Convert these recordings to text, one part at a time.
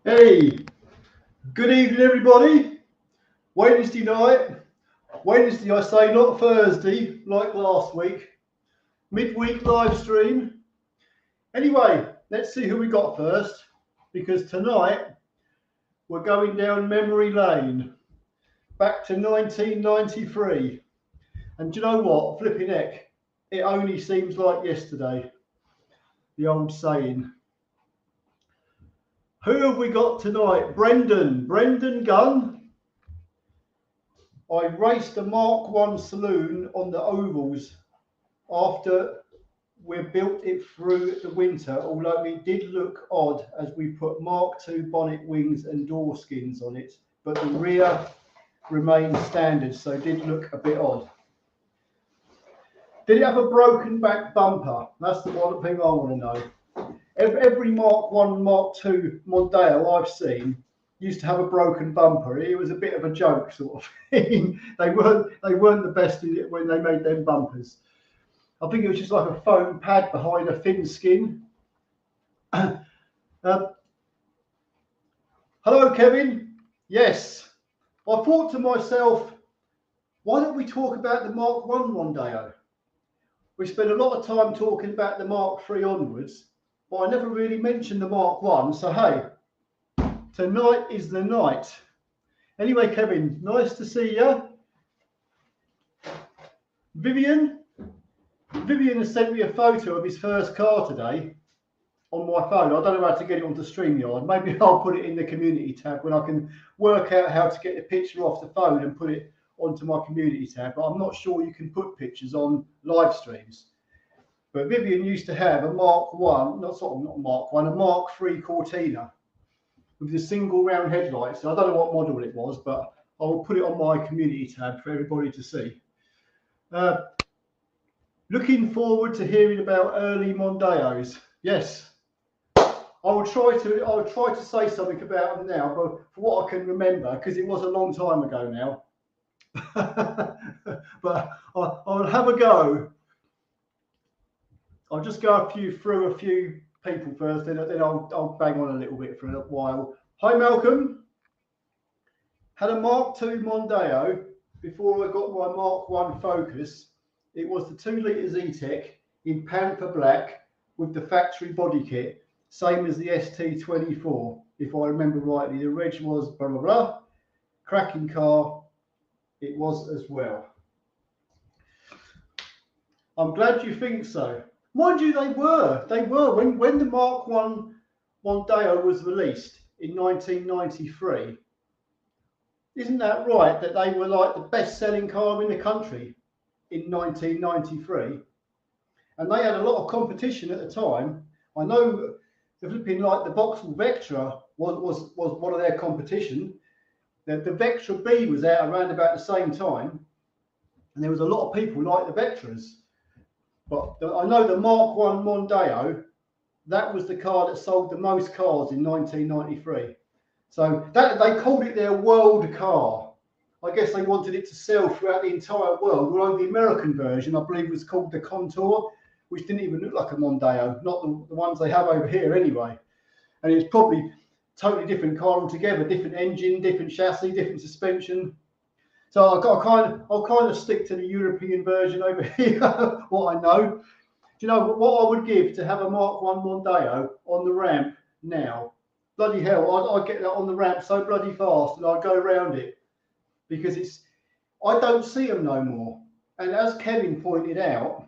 Hey, good evening, everybody. Wednesday night. Wednesday, I say, not Thursday, like last week. Midweek live stream. Anyway, let's see who we got first, because tonight we're going down memory lane, back to 1993. And do you know what? Flipping heck, it only seems like yesterday. The old saying. Who have we got tonight? Brendan Gunn. I raced a Mark 1 saloon on the ovals after we built it through the winter, although it did look odd as we put Mark 2 bonnet wings and door skins on it, but the rear remained standard, so it did look a bit odd. Did it have a broken back bumper? That's the one thing I want to know. Every Mark 1, Mark 2 Mondeo I've seen used to have a broken bumper. It was a bit of a joke sort of thing. They weren't the best in it when they made them bumpers. I think it was just like a foam pad behind a thin skin. Hello, Kevin. Yes, I thought to myself, why don't we talk about the Mark 1 Mondeo? We spent a lot of time talking about the Mark 3 onwards, but I never really mentioned the Mark 1. So hey, tonight is the night. Anyway, Kevin, nice to see you. Vivian has sent me a photo of his first car today on my phone. I don't know how to get it onto StreamYard. Maybe I'll put it in the community tab when I can work out how to get the picture off the phone and put it onto my community tab. But I'm not sure you can put pictures on live streams. But Vivian used to have a Mark 1, not Mark 1, a Mark 3 Cortina with the single round headlights. So I don't know what model it was, but I'll put it on my community tab for everybody to see. Looking forward to hearing about early Mondeos. Yes, I will try to say something about them now, but for what I can remember, because it was a long time ago now. But I'll have a go. I'll just go through a few people first, then I'll bang on a little bit for a while. Hi, Malcolm. Had a Mark II Mondeo before I got my Mark 1 Focus. It was the 2 litre Z-Tech in Panther Black with the factory body kit, same as the ST24, if I remember rightly. The reg was blah, blah, blah. Cracking car, it was as well. I'm glad you think so. Mind you, they were. When the Mark 1 Mondeo was released in 1993, isn't that right, that they were like the best-selling car in the country in 1993? And they had a lot of competition at the time. I know the flipping, like the Vauxhall Vectra was one of their competition. The Vectra B was out around about the same time, and there was a lot of people like the Vectras. But I know the Mark 1 Mondeo, that was the car that sold the most cars in 1993. So that they called it their world car. I guess they wanted it to sell throughout the entire world. Although the American version, I believe, was called the Contour, which didn't even look like a Mondeo, not the ones they have over here anyway. And it's probably totally different car altogether, different engine, different chassis, different suspension. So I'll kind of stick to the European version over here, what I know. Do you know what I would give to have a Mark 1 Mondeo on the ramp now? Bloody hell, I'd get that on the ramp so bloody fast and I'd go around it, because I don't see them no more. And as Kevin pointed out,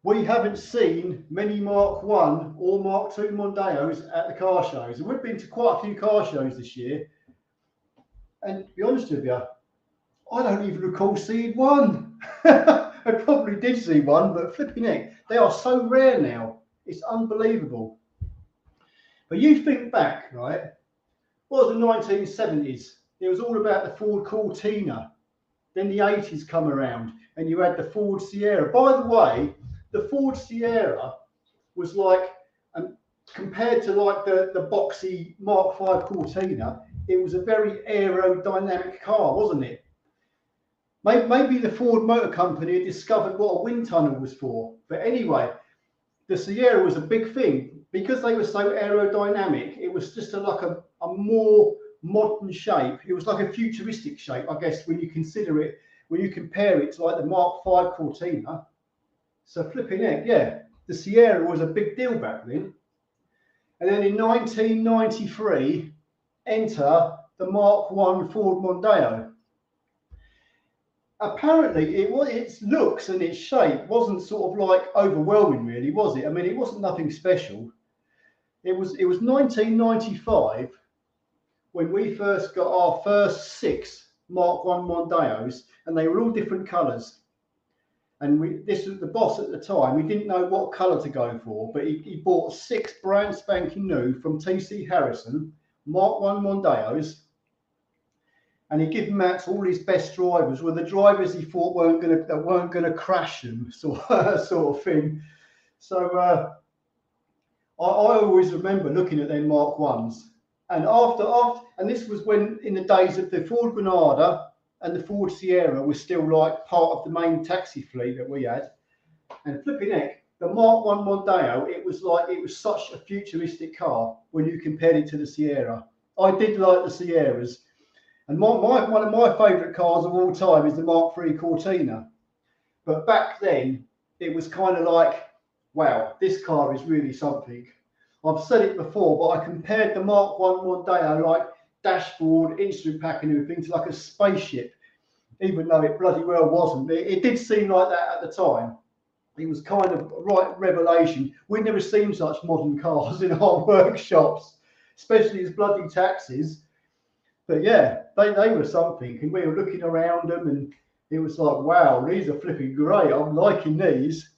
we haven't seen many Mark 1 or Mark 2 Mondeos at the car shows. And we've been to quite a few car shows this year. And to be honest with you, I don't even recall seeing one. I probably did see one, but flipping heck, they are so rare now. It's unbelievable. But you think back, right? Well, the 1970s, it was all about the Ford Cortina. Then the 80s come around and you had the Ford Sierra. By the way, the Ford Sierra was like, compared to like the boxy Mark 5 Cortina, it was a very aerodynamic car, wasn't it? Maybe the Ford Motor Company had discovered what a wind tunnel was for. But anyway, the Sierra was a big thing because they were so aerodynamic. It was just like a more modern shape. It was like a futuristic shape, I guess, when you consider it, when you compare it to like the Mark V Cortina. So flipping heck, yeah, the Sierra was a big deal back then. And then in 1993, enter the Mark I Ford Mondeo. Apparently, its looks and its shape wasn't sort of like overwhelming, really, was it? I mean, it wasn't nothing special. It was 1995 when we first got our first 6 Mark I Mondeos, and they were all different colours. And this was the boss at the time. We didn't know what colour to go for, but he bought 6 brand spanking new from TC Harrison Mark I Mondeos, and he gave them out to all his best drivers. Well, the drivers he thought weren't going to crash them, sort of thing. So I always remember looking at them Mark I's, and and this was when in the days of the Ford Granada and the Ford Sierra was still like part of the main taxi fleet that we had. And flipping heck, the Mark I Mondeo, it was such a futuristic car when you compared it to the Sierra. I did like the Sierras, and one of my favourite cars of all time is the Mark III Cortina. But back then, it was kind of like, wow, this car is really something. I've said it before, but I compared the Mark I Mondeo, like dashboard, instrument pack and everything, to like a spaceship, even though it bloody well wasn't. It did seem like that at the time. It was kind of right revelation. We'd never seen such modern cars in our workshops, especially as bloody taxis. But yeah, they were something, and we were looking around them, and it was like, wow, these are flipping great. I'm liking these.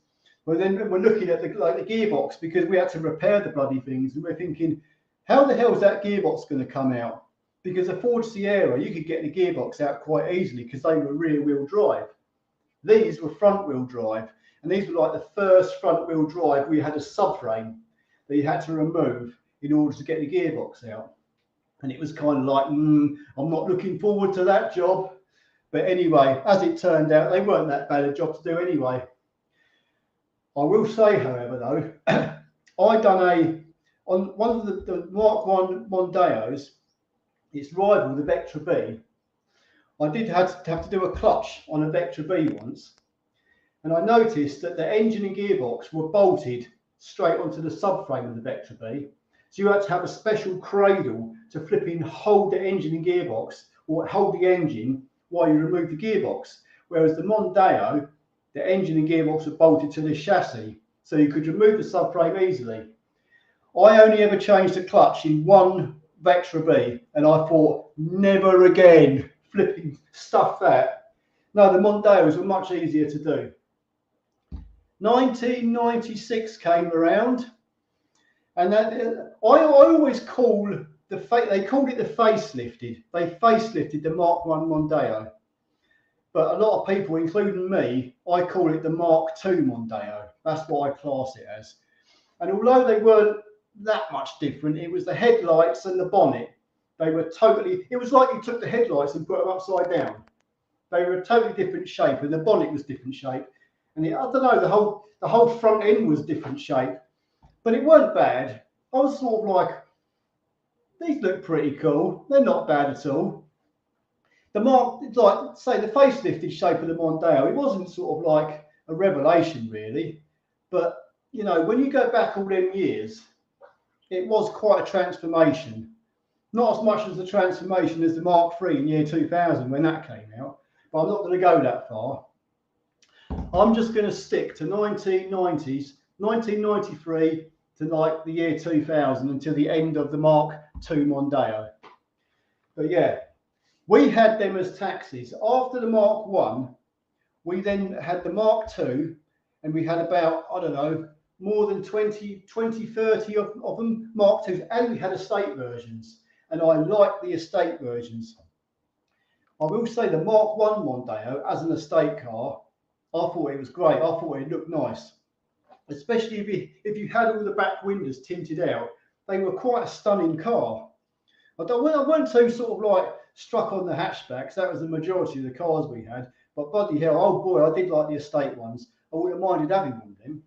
But then we're looking at the gearbox, because we had to repair the bloody things, and we're thinking, how the hell is that gearbox going to come out? Because a Ford Sierra, you could get the gearbox out quite easily because they were rear-wheel drive. These were front-wheel drive, and these were like the first front-wheel drive we had a subframe that you had to remove in order to get the gearbox out. And it was kind of like, I'm not looking forward to that job. But anyway, as it turned out, they weren't that bad a job to do anyway. I will say, however, though, on one of the Mark I Mondeos, its rival, the Vectra B. I did have to do a clutch on a Vectra B once, and I noticed that the engine and gearbox were bolted straight onto the subframe of the Vectra B. So you had to have a special cradle to flipping hold the engine and gearbox, or hold the engine while you remove the gearbox. Whereas the Mondeo, the engine and gearbox were bolted to the chassis, so you could remove the subframe easily. I only ever changed the clutch in one Vectra B, and I thought, never again, flipping stuff that. No, the Mondeos were much easier to do. 1996 came around, and I always call they called it the facelifted. They facelifted the Mark I Mondeo. But a lot of people, including me, I call it the Mark II Mondeo. That's what I class it as. And although they weren't that much different, it was the headlights and the bonnet. They were totally, it was like you took the headlights and put them upside down. They were a totally different shape, and the bonnet was different shape. And I don't know, the whole front end was different shape. But it weren't bad. I was sort of like, these look pretty cool. They're not bad at all. The Mark, like say the facelifted shape of the Mondeo, it wasn't sort of like a revelation really, but you know, when you go back all them years, it was quite a transformation. Not as much as the transformation as the Mark III in year 2000 when that came out, but I'm not going to go that far. I'm just going to stick to 1990s, 1993 to like the year 2000 until the end of the Mark II Mondeo. But yeah. We had them as taxis. After the Mark I, we then had the Mark II, and we had about, I don't know, more than 20, 30 of them, Mark IIs, and we had estate versions. And I like the estate versions. I will say the Mark I Mondeo, as an estate car, I thought it was great. I thought it looked nice. Especially if you had all the back windows tinted out, they were quite a stunning car. I weren't too sort of like struck on the hatchbacks. That was the majority of the cars we had. But bloody hell, oh boy, I did like the estate ones. I wouldn't have minded having one of them.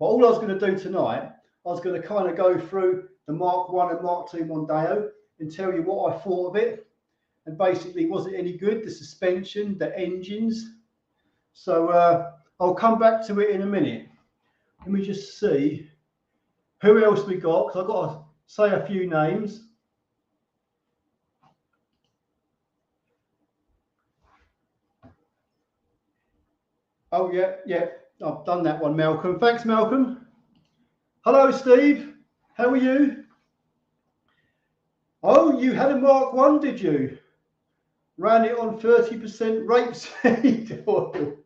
But all I was going to do tonight, I was going to kind of go through the Mark 1 and Mark 2 Mondeo and tell you what I thought of it. And basically, was it any good? The suspension, the engines. So I'll come back to it in a minute. Let me just see who else we got, because I've got to say a few names. Oh, yeah, I've done that one, Malcolm. Thanks, Malcolm. Hello, Steve. How are you? Oh, you had a Mark 1, did you? Ran it on 30% rapeseed oil.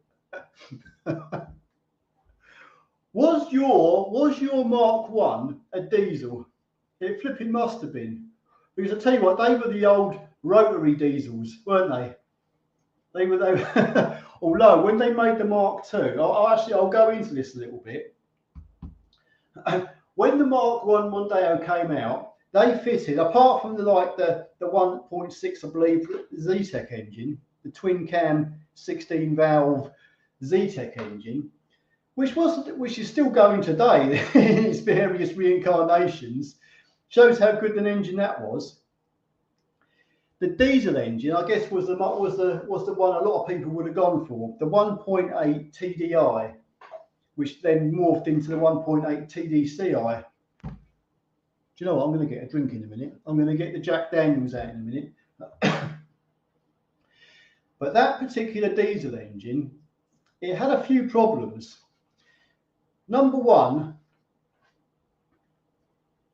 Was your Mark 1 a diesel? It flipping must have been. Because I tell you what, they were the old rotary diesels, weren't they? They were. Although when they made the Mark II, I'll go into this a little bit. When the Mark 1 Mondeo came out, they fitted, apart from the 1.6, I believe, Z-Tech engine, the twin cam 16 valve Z-Tech engine, which is still going today in its various reincarnations, shows how good an engine that was. The diesel engine, I guess, was the one a lot of people would have gone for, the 1.8 TDI, which then morphed into the 1.8 TDCi. Do you know what? I'm going to get a drink in a minute. I'm going to get the Jack Daniels out in a minute. But that particular diesel engine, it had a few problems. Number one,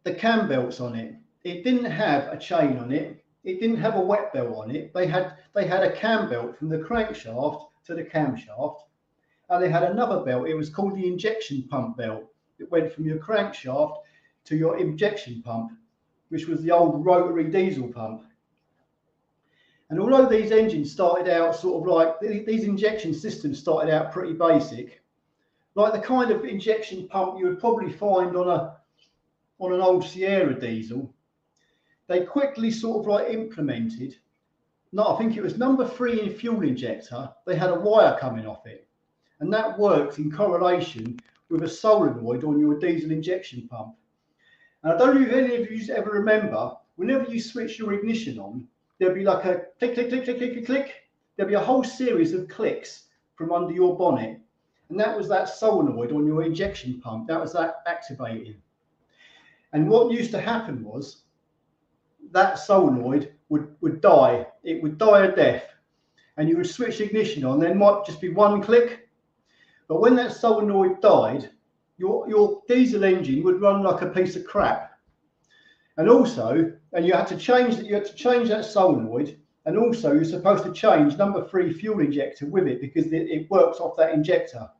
the cam belts on it. It didn't have a chain on it. It didn't have a wet belt on it. They had a cam belt from the crankshaft to the camshaft, and they had another belt. It was called the injection pump belt. It went from your crankshaft to your injection pump, which was the old rotary diesel pump. And although these engines started out sort of like, these injection systems started out pretty basic, like the kind of injection pump you would probably find on an old Sierra diesel, they quickly sort of like implemented, I think it was number 3 in fuel injector, they had a wire coming off it. And that worked in correlation with a solenoid on your diesel injection pump. And I don't know if any of you ever remember, whenever you switch your ignition on, there'll be like a click, click, click, click, click, click, click. There'll be a whole series of clicks from under your bonnet. And that was that solenoid on your injection pump. That was that activating. And what used to happen was that solenoid would die. It would die a death. And you would switch the ignition on. There might just be one click. But when that solenoid died, your diesel engine would run like a piece of crap. And also, you had to change that solenoid, and also you're supposed to change number 3 fuel injector with it, because it works off that injector.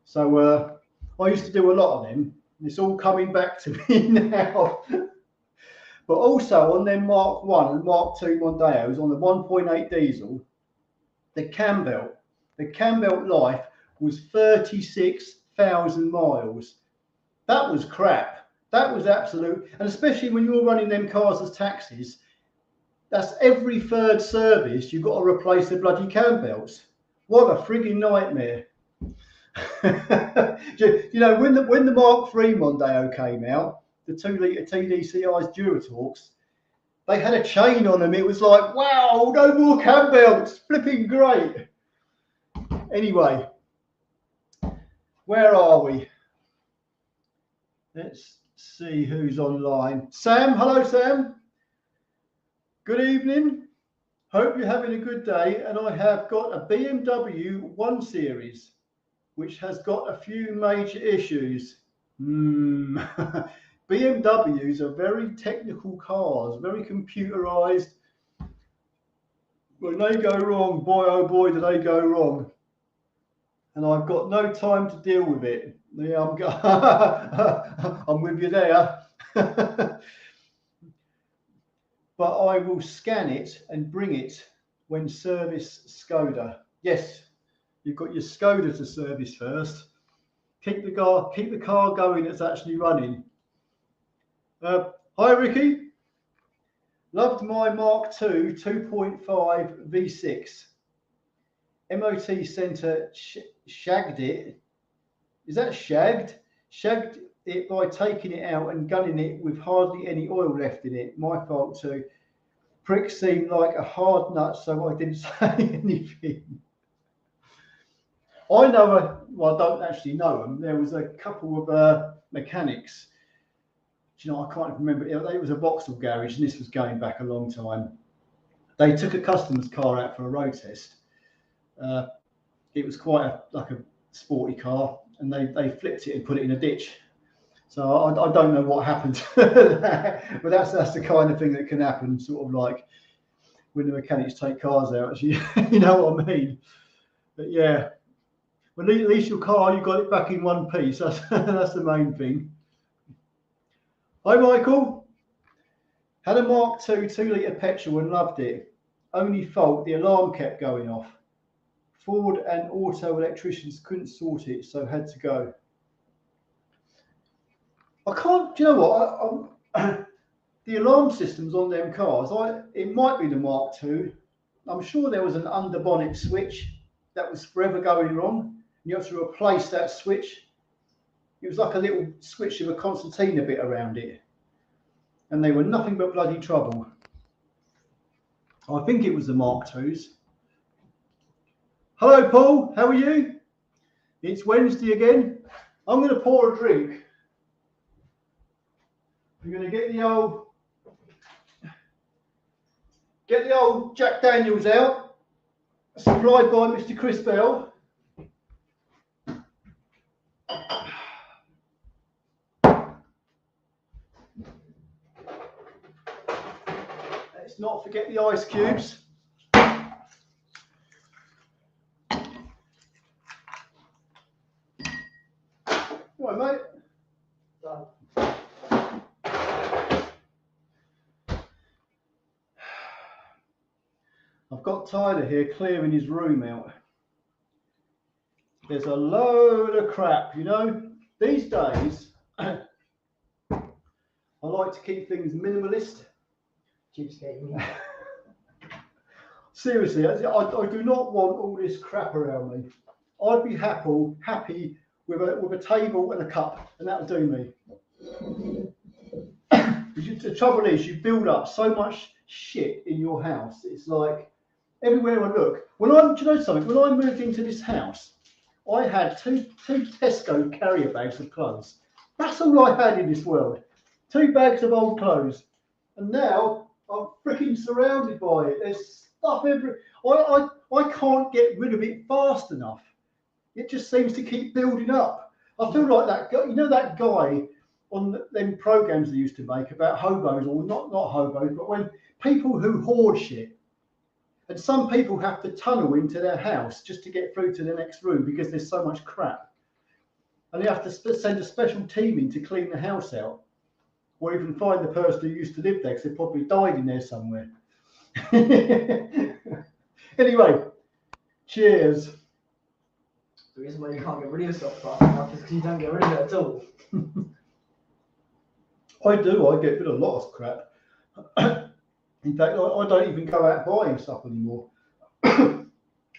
So I used to do a lot of them. It's all coming back to me now. But also on them Mark 1 and Mark 2 Mondeos, on the 1.8 diesel, the cam belt life was 36,000 miles. That was crap. That was absolute, and especially when you're running them cars as taxis, that's every 3rd service you've got to replace the bloody cam belts. What a frigging nightmare. You know, when the Mark 3 Mondeo came out, the 2-litre TDCi's Duratorques, they had a chain on them. It was like, wow, no more cam belts, flipping great. Anyway, where are we? Let's see who's online. Sam, hello Sam. Good evening. Hope you're having a good day. And I have got a BMW 1 Series, which has got a few major issues. BMWs are very technical cars, very computerized. When they go wrong, boy oh boy do they go wrong. And I've got no time to deal with it. Yeah, I'm with you there. But I will scan it and bring it when service Skoda. Yes, you've got your Skoda to service first. Keep the car going that's actually running. Hi Ricky. Loved my Mark II 2.5 V6. MOT Centre shagged it. Is that shagged? Shagged it by taking it out and gunning it with hardly any oil left in it. My fault too. Prick seemed like a hard nut, so I didn't say anything. I know, well, I don't actually know them. There was a couple of mechanics. Do you know, I can't remember. It was a Vauxhall garage, and this was going back a long time. They took a customer's car out for a road test. It was quite like a sporty car, and they flipped it and put it in a ditch. So I don't know what happened, but that's the kind of thing that can happen, sort of like when the mechanics take cars out. You know what I mean? But yeah, well, at least your car, you got it back in one piece. That's that's the main thing. Hi, Michael. Had a Mark II 2-litre petrol and loved it. Only fault, the alarm kept going off. Ford and auto electricians couldn't sort it, so had to go. I can't, do you know what? The alarm systems on them cars, it might be the Mark II. I'm sure there was an under bonnet switch that was forever going wrong. You have to replace that switch. It was like a little switch with a concertina bit around it. And they were nothing but bloody trouble. I think it was the Mark IIs. Hello, Paul. How are you? It's Wednesday again. I'm going to pour a drink. I'm going to get the old Jack Daniels out, supplied by Mr. Chris Bell. Let's not forget the ice cubes. Right, mate. Done. I've got Tyler here clearing his room out. There's a load of crap, you know. These days, I like to keep things minimalist. Cheapskate. Seriously, I do not want all this crap around me. I'd be happy with a table and a cup, and that'll do me. The trouble is, you build up so much shit in your house. It's like everywhere I look. Do you know something? When I moved into this house, I had two Tesco carrier bags of clothes. That's all I had in this world. 2 bags of old clothes, and now I'm freaking surrounded by it. There's stuff everywhere. I can't get rid of it fast enough. It just seems to keep building up. I feel like that guy, you know, that guy on them programs they used to make about hobos, or not hobos, but when people who hoard shit. And some people have to tunnel into their house just to get through to the next room because there's so much crap. And they have to send a special team in to clean the house out, or even find the person who used to live there because they probably died in there somewhere. Anyway, cheers. The reason why you can't get rid of stuff fast enough is because you don't get rid of it at all. I do. I get rid of a lot of crap. In fact, I don't even go out buying stuff anymore.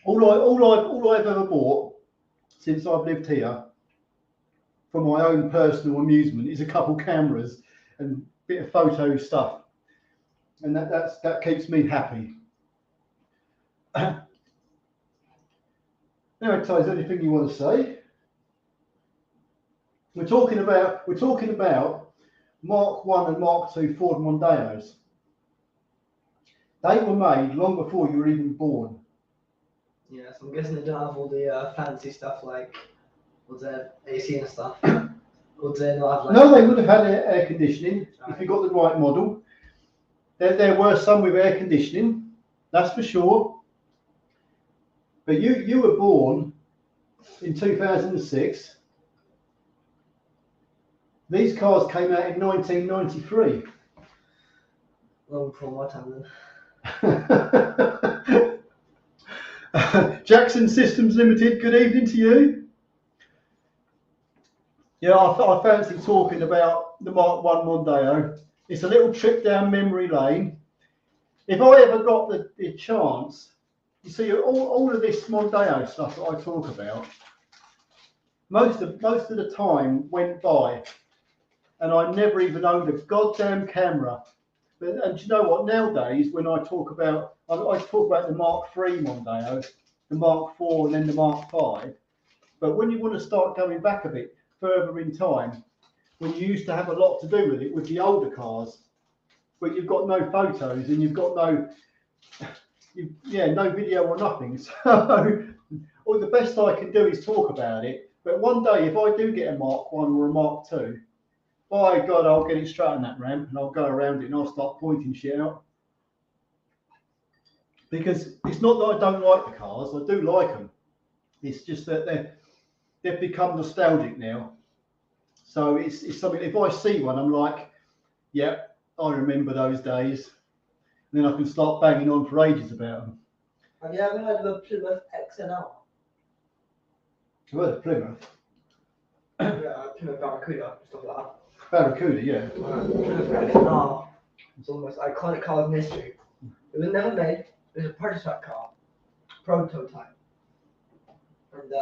all I've ever bought since I've lived here for my own personal amusement is a couple cameras and a bit of photo stuff, and that keeps me happy. Anyway, Ty, is there anything you want to say? We're talking about Mark I and Mark II Ford Mondeos. They were made long before you were even born. Yeah, so I'm guessing they don't have all the fancy stuff like, was there AC and stuff? Or do they not have like... No, they would have had air conditioning if you got the right model. There were some with air conditioning, that's for sure. But you were born in 2006. These cars came out in 1993. Long before my time then. Jackson Systems Limited, good evening to you. Yeah, I fancy talking about the Mark I Mondeo. It's a little trip down memory lane. If I ever got the chance, you see, all of this Mondeo stuff that I talk about, most of the time went by, and I never even owned a goddamn camera. And you know what? Nowadays, when I talk about, I talk about the Mark III Mondeo, the Mark IV, and then the Mark V. But when you want to start going back a bit further in time, when you used to have a lot to do with it with the older cars, but you've got no photos and you've got no, no video or nothing. So, well, the best I can do is talk about it. But one day, if I do get a Mark I or a Mark II, by God, I'll get it straight on that ramp and I'll go around it and I'll start pointing shit out. Because it's not that I don't like the cars, I do like them. It's just that they've become nostalgic now. So it's something, if I see one, I'm like, yeah, I remember those days. And then I can start banging on for ages about them. Have you ever heard of the Plymouth XNL? Well, the Plymouth. Yeah, Plymouth Barracuda, stuff like that. Barracuda, yeah. Plymouth XNL. It's almost iconic car in history. It was never made. It was a prototype car. Prototype. And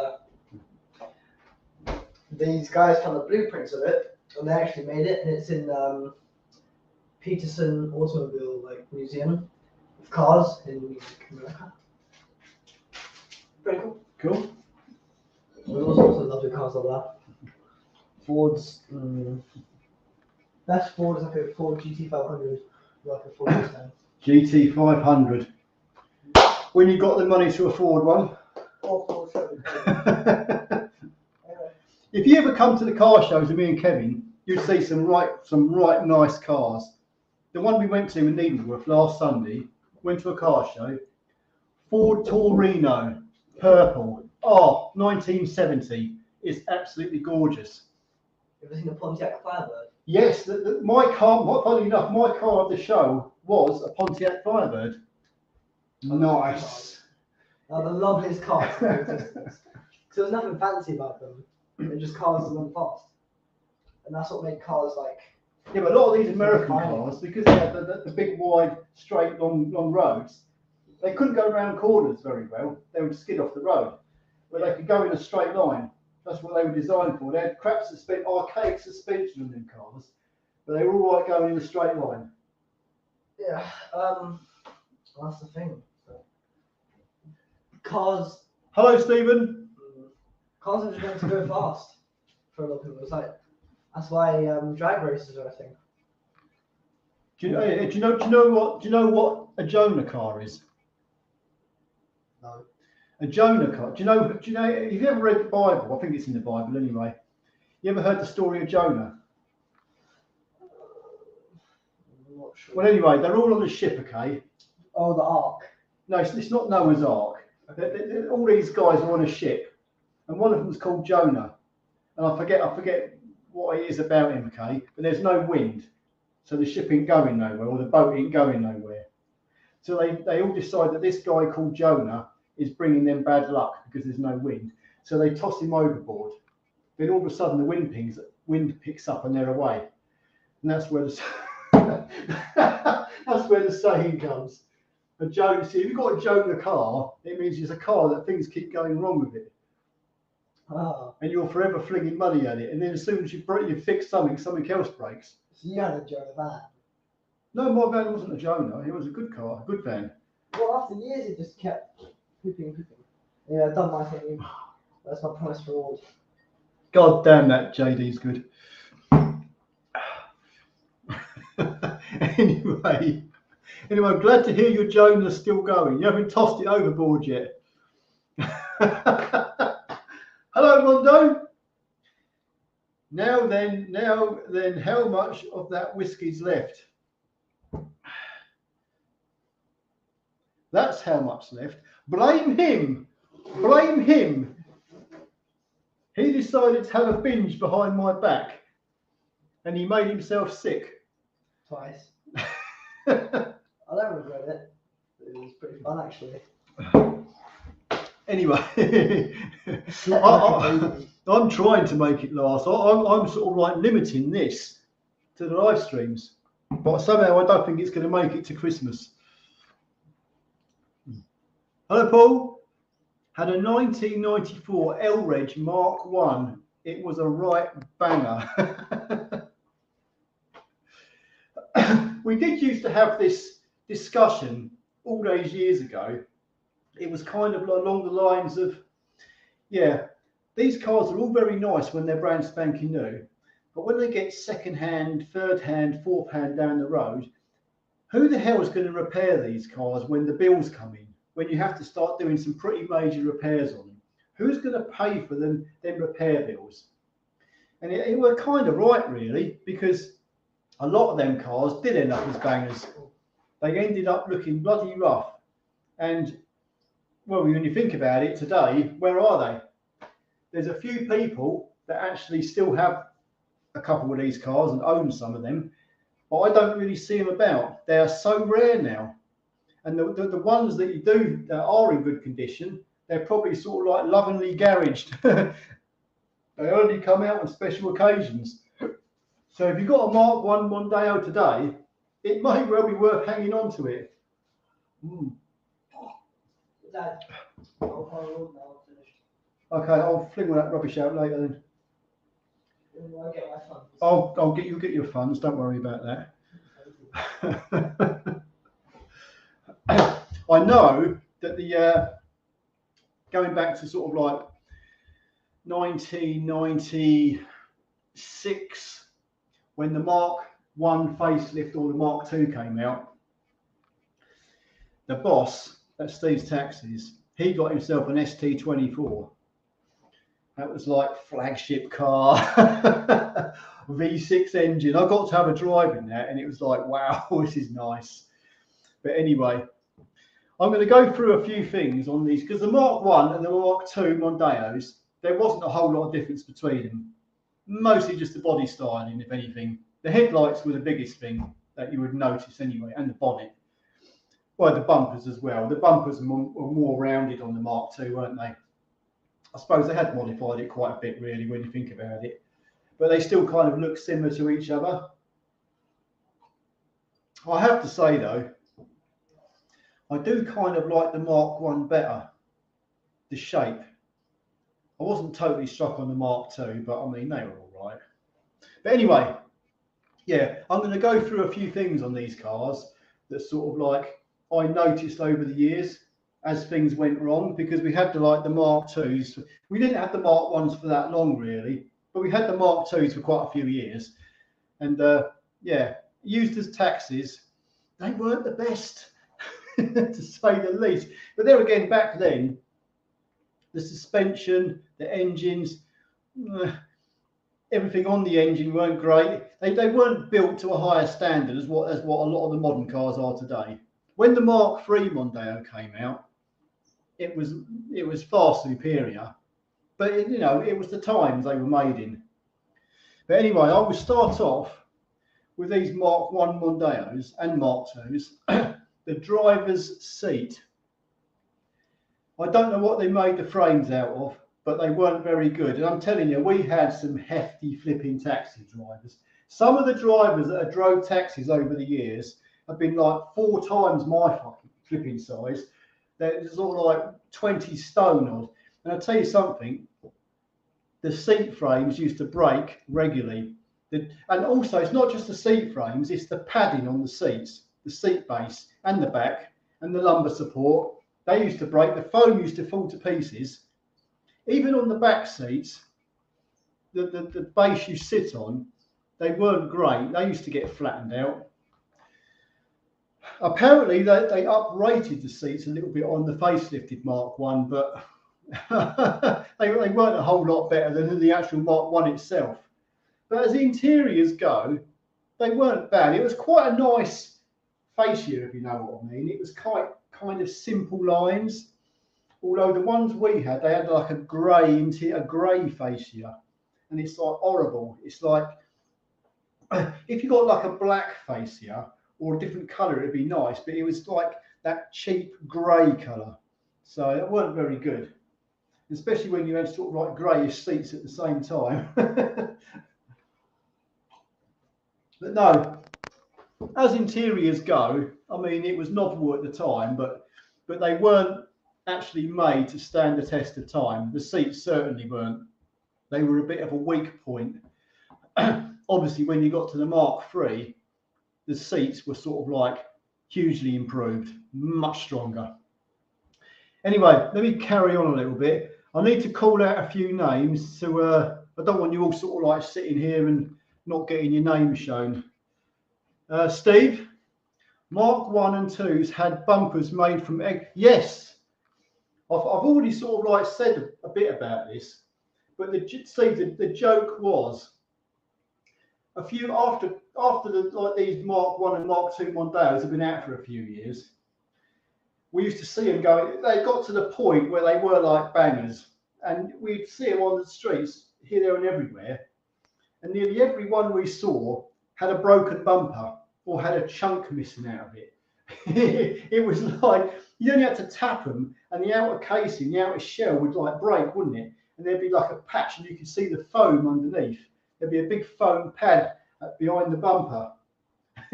these guys found the blueprints of it, and they actually made it, and it's in Peterson Automobile Museum of Cars in America. Pretty cool. Cool. There's all sorts of lovely cars like that. Ford's best Ford is like a Ford GT500, like a Ford Mustang. GT500. When you got the money to afford one. Or Ford Chevy. If you ever come to the car shows with me and Kevin, you'd see some right nice cars. The one we went to in Needleworth last Sunday, went to a car show. Ford Torino, purple. Oh, 1970. It's absolutely gorgeous. Have you ever seen a Pontiac Firebird? Yes, my car, funny enough, my car of the show was a Pontiac Firebird. Nice. The loveliest cars in existence. So there's nothing fancy about them. They're just cars that run fast. And that's what made cars like... Yeah, but a lot of these American cars, because they have the big, wide, straight, long roads, they couldn't go around corners very well. They would skid off the road. But they could go in a straight line. That's what they were designed for. They had crap archaic suspension on them cars, but they were all right going in a straight line. Yeah, that's the thing. Cars. Hello, Stephen. Cars are just meant to go fast for a lot of people. It's like that's why drag races are a thing. Do you know what a Jonah car is? No. A Jonah car. Do you know? Have you ever read the Bible? I think it's in the Bible anyway. You ever heard the story of Jonah? I'm not sure. Well, anyway, they're all on a ship, okay? Oh, the Ark. No, it's not Noah's Ark. All these guys are on a ship, and one of them's called Jonah, and I forget what it is about him, okay? But there's no wind, so the ship ain't going nowhere, or the boat ain't going nowhere. So they all decide that this guy called Jonah is bringing them bad luck because there's no wind. So they toss him overboard. Then all of a sudden the wind picks up and they're away, and that's where the saying comes. A Jonah. See, if you've got a Jonah car, it means it's a car that things keep going wrong with it. And you're forever flinging money at it, and then as soon as you fix something else breaks. So you had a Jonah van? No, my van wasn't a Jonah. It was a good car, a good van. Well, after years, it just kept pooping. Yeah, I've done my thing. That's my promise for all. God damn, that JD's good. Anyway, I'm glad to hear your Jonah's still going. You haven't tossed it overboard yet. Hello, Mondo. Now then, how much of that whiskey's left? That's how much left. Blame him. He decided to have a binge behind my back, and he made himself sick. Twice. I don't regret it. It was pretty fun, actually. Anyway, I'm trying to make it last. I'm sort of like limiting this to the live streams, but somehow I don't think it's going to make it to Christmas. Hello, Paul. Had a 1994 L-Reg Mark 1. It was a right banger. We did used to have this discussion all those years ago. It was kind of along the lines of, yeah, these cars are all very nice when they're brand spanking new, but when they get second hand, third hand, fourth hand down the road, who the hell is going to repair these cars when the bills come in? When you have to start doing some pretty major repairs on them, who's going to pay for them repair bills? And it were kind of right, really, because a lot of them cars did end up as bangers. They ended up looking bloody rough. And, well, when you think about it today, where are they? There's a few people that actually still have a couple of these cars and own some of them, but I don't really see them about. They are so rare now. And the ones that you do that are in good condition, they're probably sort of like lovingly garaged. They only come out on special occasions. So if you've got a Mark 1 Mondeo today, it might well be worth hanging on to it. Dad, I'll follow now. I'm finished. Okay, I'll fling all that rubbish out later then. I'll get my funds. You'll get your funds, don't worry about that. I know that the going back to sort of like 1996, when the Mark 1 facelift or the Mark 2 came out, the boss at Steve's Taxis, he got himself an ST24. That was like flagship car, V6 engine. I got to have a drive in that and it was like, wow, this is nice. But anyway, I'm going to go through a few things on these because the Mark 1 and the Mark 2 Mondeos, there wasn't a whole lot of difference between them. Mostly just the body styling, if anything. The headlights were the biggest thing that you would notice anyway, and the bonnet. Well, the bumpers as well. The bumpers were more rounded on the Mark II, weren't they? I suppose they had modified it quite a bit, really, when you think about it. But they still kind of look similar to each other. I have to say, though, I do kind of like the Mark 1 better. The shape. I wasn't totally struck on the Mark II, but I mean, they were all right. But anyway, yeah, I'm going to go through a few things on these cars that sort of like I noticed over the years as things went wrong, because we had the Mark IIs. We didn't have the Mark 1s for that long, really, but we had the Mark IIs for quite a few years. And yeah, used as taxis, they weren't the best, to say the least. But there again, back then, the suspension, the engines, everything on the engine weren't great. They weren't built to a higher standard as what a lot of the modern cars are today. When the Mark III Mondeo came out, it was far superior, but it was the times they were made in. But anyway, I will start off with these Mark 1 Mondeos and Mark IIs. The driver's seat. I don't know what they made the frames out of, but they weren't very good. And I'm telling you, we had some hefty flipping taxi drivers. Some of the drivers that have drove taxis over the years have been like 4 times my fucking flipping size. They're sort of like 20 stone odd. And I'll tell you something, the seat frames used to break regularly. And also, it's not just the seat frames, it's the padding on the seats, the seat base and the back and the lumbar support. They used to break, the foam used to fall to pieces. Even on the back seats, the base you sit on, they weren't great. They used to get flattened out. Apparently, they uprated the seats a little bit on the facelifted Mark 1, but they weren't a whole lot better than the actual Mark 1 itself. But as the interiors go, they weren't bad. It was quite a nice fascia, if you know what I mean. It was quite kind of simple lines. Although the ones we had, they had like a grey fascia, and it's like horrible. It's like if you got like a black fascia or a different colour, it'd be nice, but it was like that cheap grey colour, so it weren't very good, especially when you had sort of like greyish seats at the same time. But no, as interiors go, I mean, it was novel at the time, but they weren't actually made to stand the test of time. The seats certainly weren't. They were a bit of a weak point. Obviously, when you got to the Mark III, the seats were sort of like hugely improved, much stronger. Anyway, let me carry on a little bit. I need to call out a few names, so I don't want you all sort of like sitting here and not getting your name shown. Steve, Mark 1 and 2s had bumpers made from egg. Yes, I've already sort of like said a bit about this, but the joke was a few after these Mark 1 and Mark 2 Mondeos have been out for a few years. We used to see them going. They got to the point where they were like bangers, and we'd see them on the streets here, there, and everywhere. And nearly every one we saw had a broken bumper or had a chunk missing out of it. It was like you only had to tap them, and the outer casing, the outer shell would like break, wouldn't it? And there'd be like a patch, and you could see the foam underneath. There'd be a big foam pad behind the bumper.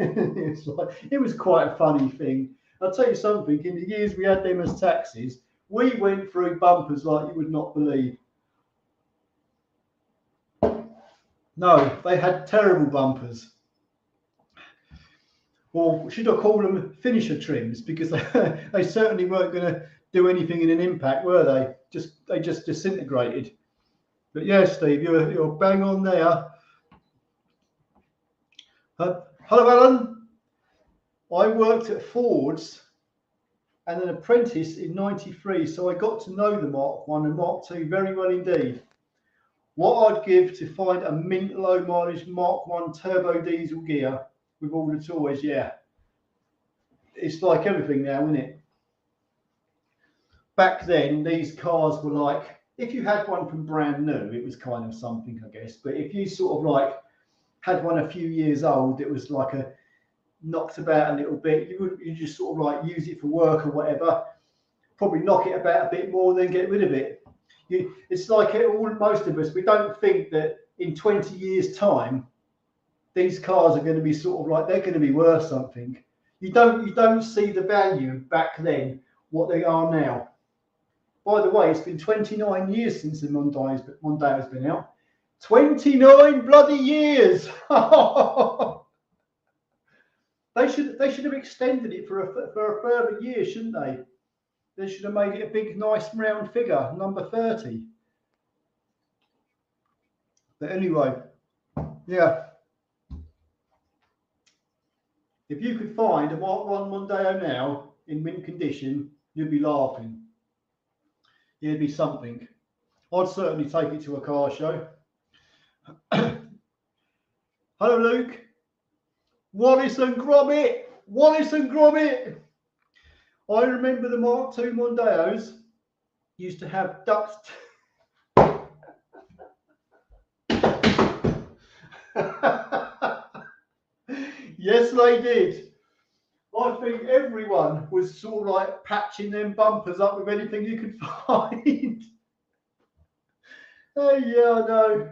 It was quite a funny thing. I'll tell you something, in the years we had them as taxis, we went through bumpers like you would not believe. No, they had terrible bumpers. Or should I call them finisher trims? Because they certainly weren't going to do anything in an impact, were they? They just disintegrated. But yeah, Steve, you're bang on there. Hello, Alan. I worked at Ford's and an apprentice in '93, so I got to know the Mark 1 and Mark 2 very well indeed. What I'd give to find a mint low mileage Mark 1 turbo diesel gear with all the toys, yeah. It's like everything now, isn't it? Back then, these cars were like, if you had one from brand new, it was kind of something, I guess. But if you sort of like had one a few years old, it was like a knocked about a little bit. You just sort of like use it for work or whatever. Probably knock it about a bit more, then get rid of it. It's like most of us, we don't think that in 20 years' time, these cars are going to be sort of like they're going to be worth something. You don't see the value back then what they are now. By the way, it's been 29 years since the Mondeo's been out. 29 bloody years! They should have extended it for a further year, shouldn't they? They should have made it a big, nice round figure, number 30. But anyway, yeah. If you could find a Mark 1 Mondeo now in mint condition, you'd be laughing. It'd be something. I'd certainly take it to a car show. Hello, Luke. Wallace and Gromit. Wallace and Gromit. I remember the Mark II Mondeos used to have ducts. Yes, they did. I think everyone was sort of like patching them bumpers up with anything you could find. Oh, yeah, I know.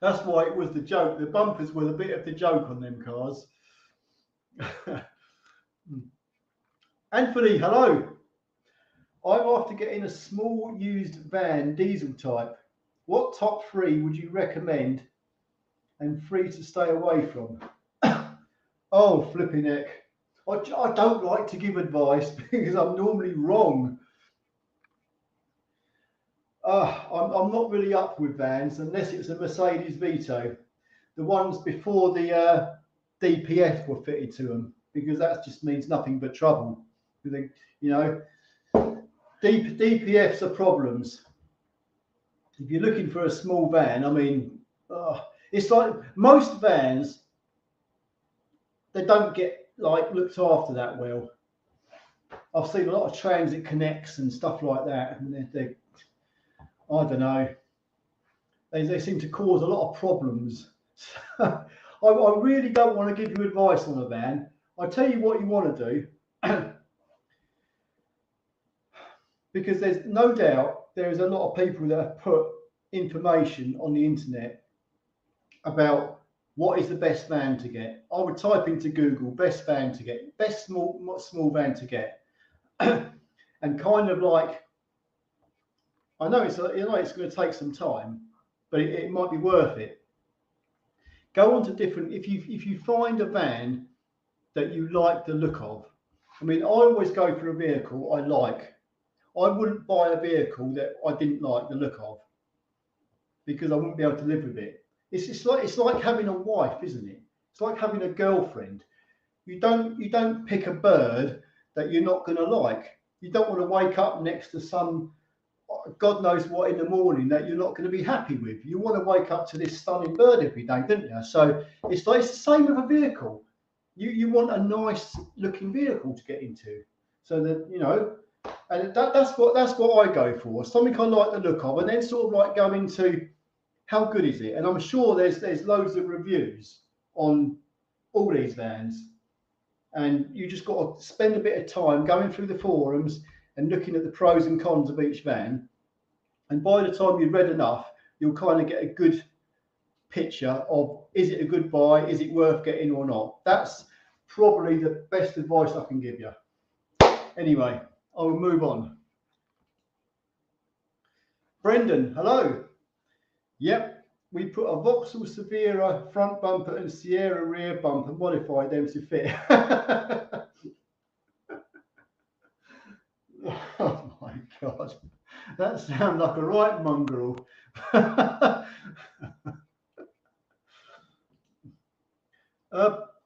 That's why it was the joke. The bumpers were the bit of the joke on them cars. Anthony, hello. I'm after getting a small used van diesel type. What top 3 would you recommend and 3 to stay away from? Oh, flipping heck. I don't like to give advice because I'm normally wrong. I'm not really up with vans unless it's a Mercedes Vito. The ones before the DPF were fitted to them, because that just means nothing but trouble. You know, DPFs are problems. If you're looking for a small van, I mean, it's like most vans, they don't get like looked after that well. I've seen a lot of Transit Connects and stuff like that, and they I don't know. They seem to cause a lot of problems. I really don't want to give you advice on a van. I tell you what you want to do, because there's no doubt there is a lot of people that have put information on the internet about what is the best van to get? I would type into Google best van to get, best small van to get, and kind of like, I know it's going to take some time, but it might be worth it. Go on to different. If you find a van that you like the look of, I mean, I always go for a vehicle I like. I wouldn't buy a vehicle that I didn't like the look of, because I wouldn't be able to live with it. It's like having a wife, isn't it? It's like having a girlfriend. You don't pick a bird that you're not going to like. You don't want to wake up next to some God knows what in the morning that you're not going to be happy with. You want to wake up to this stunning bird every day, don't you? So it's the same with a vehicle. You want a nice looking vehicle to get into, so that and that's what I go for. Something I like the look of, and then sort of like go into how good is it. And I'm sure there's loads of reviews on all these vans, and you just got to spend a bit of time going through the forums and looking at the pros and cons of each van. And by the time you've read enough, you'll kind of get a good picture of, is it a good buy? Is it worth getting or not? That's probably the best advice I can give you. Anyway, I will move on. Brendan, hello. Yep, we put a Vauxhall Severa front bumper and Sierra rear bumper, modified them to fit. Oh my God, that sounds like a right mongrel.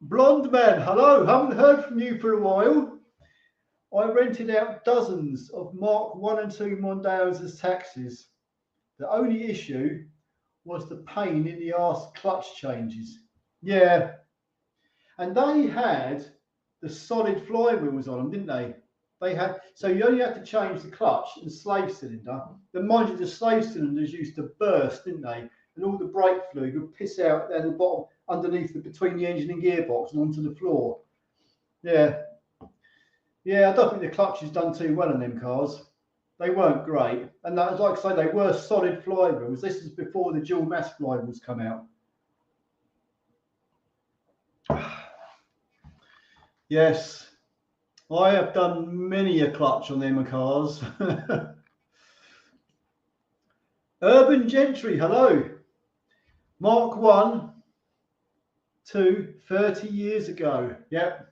Blonde man, hello, haven't heard from you for a while. I rented out dozens of Mark 1 and 2 Mondeos as taxis. The only issue was the pain in the arse clutch changes. Yeah, and they had the solid flywheels on them, didn't they? They had, so you only had to change the clutch and slave cylinder. Then mind you, the slave cylinders used to burst, didn't they? And all the brake fluid would piss out down the bottom, underneath, between the engine and gearbox and onto the floor. Yeah, I don't think the clutch has done too well in them cars. They weren't great, and that was, like I say, they were solid flywheels. This is before the dual mass flywheels come out. Yes, I have done many a clutch on them cars. Urban Gentry, hello. Mark 1, 2, 30 years ago. Yep.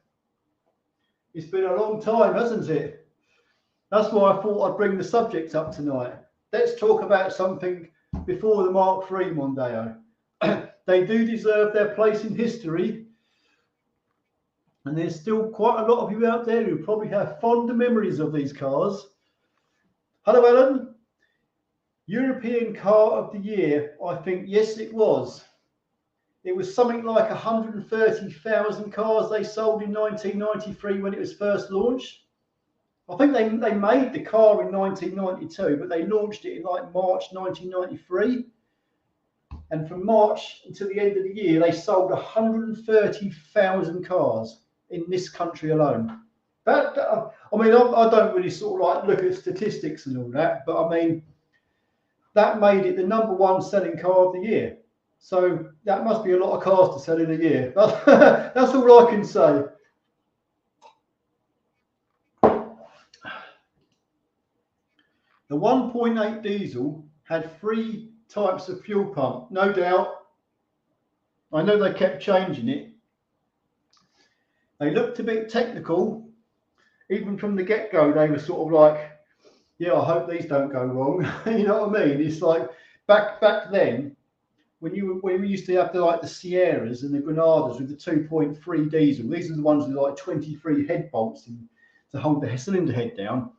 It's been a long time, hasn't it? That's why I thought I'd bring the subject up tonight. Let's talk about something before the Mark 3 Mondeo. They do deserve their place in history. And there's still quite a lot of you out there who probably have fond memories of these cars. Hello, Alan. European Car of the Year, I think. Yes, it was. It was something like 130,000 cars they sold in 1993 when it was first launched. I think they made the car in 1992, but they launched it in like March 1993. And from March until the end of the year, they sold 130,000 cars in this country alone. I mean, I don't really sort of like look at statistics and all that, but I mean, that made it the #1 selling car of the year. So that must be a lot of cars to sell in a year. That's all I can say. The 1.8 diesel had 3 types of fuel pump, no doubt. I know they kept changing it. They looked a bit technical. Even from the get-go, they were sort of like, yeah, I hope these don't go wrong. You know what I mean? It's like back then, when we used to have the Sierras and the Granadas with the 2.3 diesel. These are the ones with like 23 head bolts to hold the cylinder head down.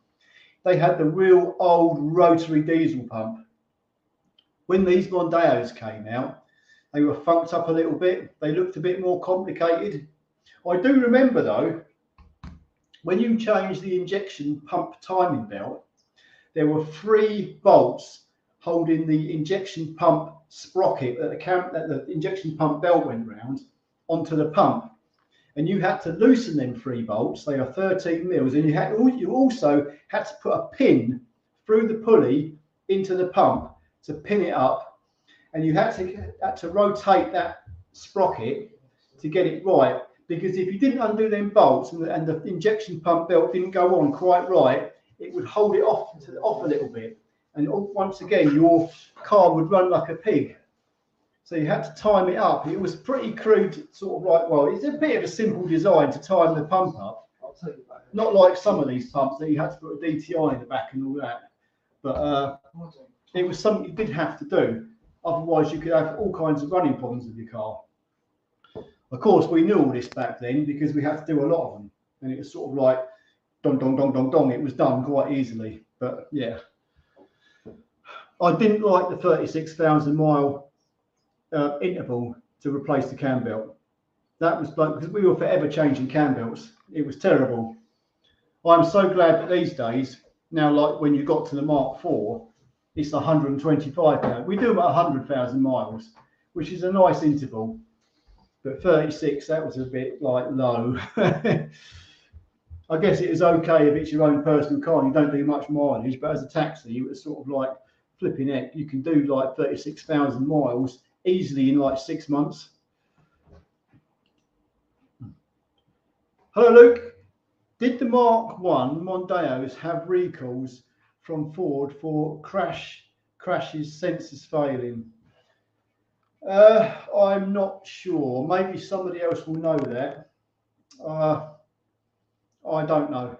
They had the real old rotary diesel pump. When these Mondeos came out, they were funked up a little bit. They looked a bit more complicated. I do remember though, when you changed the injection pump timing belt, there were 3 bolts holding the injection pump sprocket that the injection pump belt went round onto the pump. And you had to loosen them 3 bolts. They are 13 mils, and you also had to put a pin through the pulley into the pump to pin it up, and you had to rotate that sprocket to get it right. Because if you didn't undo them bolts and the injection pump belt didn't go on quite right, it would hold it off a little bit. And once again, your car would run like a pig. So you had to time it up. It was pretty crude, sort of like, well, it's a bit of a simple design to time the pump up. Not like some of these pumps that you had to put a DTI in the back and all that. But it was something you did have to do. Otherwise, you could have all kinds of running problems with your car. Of course, we knew all this back then because we had to do a lot of them. And it was sort of like, dong, dong, dong, dong, dong. It was done quite easily. But yeah. I didn't like the 36,000 mile interval to replace the cam belt. That was like, because we were forever changing cam belts. It was terrible. I'm so glad that these days, now like when you got to the Mark IV, it's 125. We do them at 100,000 miles, which is a nice interval. But 36, that was a bit like low. I guess it is okay if it's your own personal car and you don't do much mileage, but as a taxi, it was sort of like flipping heck. You can do like 36,000 miles easily in like 6 months. Hello, Luke. Did the Mark I Mondeos have recalls from Ford for crashes, sensors failing? I'm not sure. Maybe somebody else will know that. I don't know.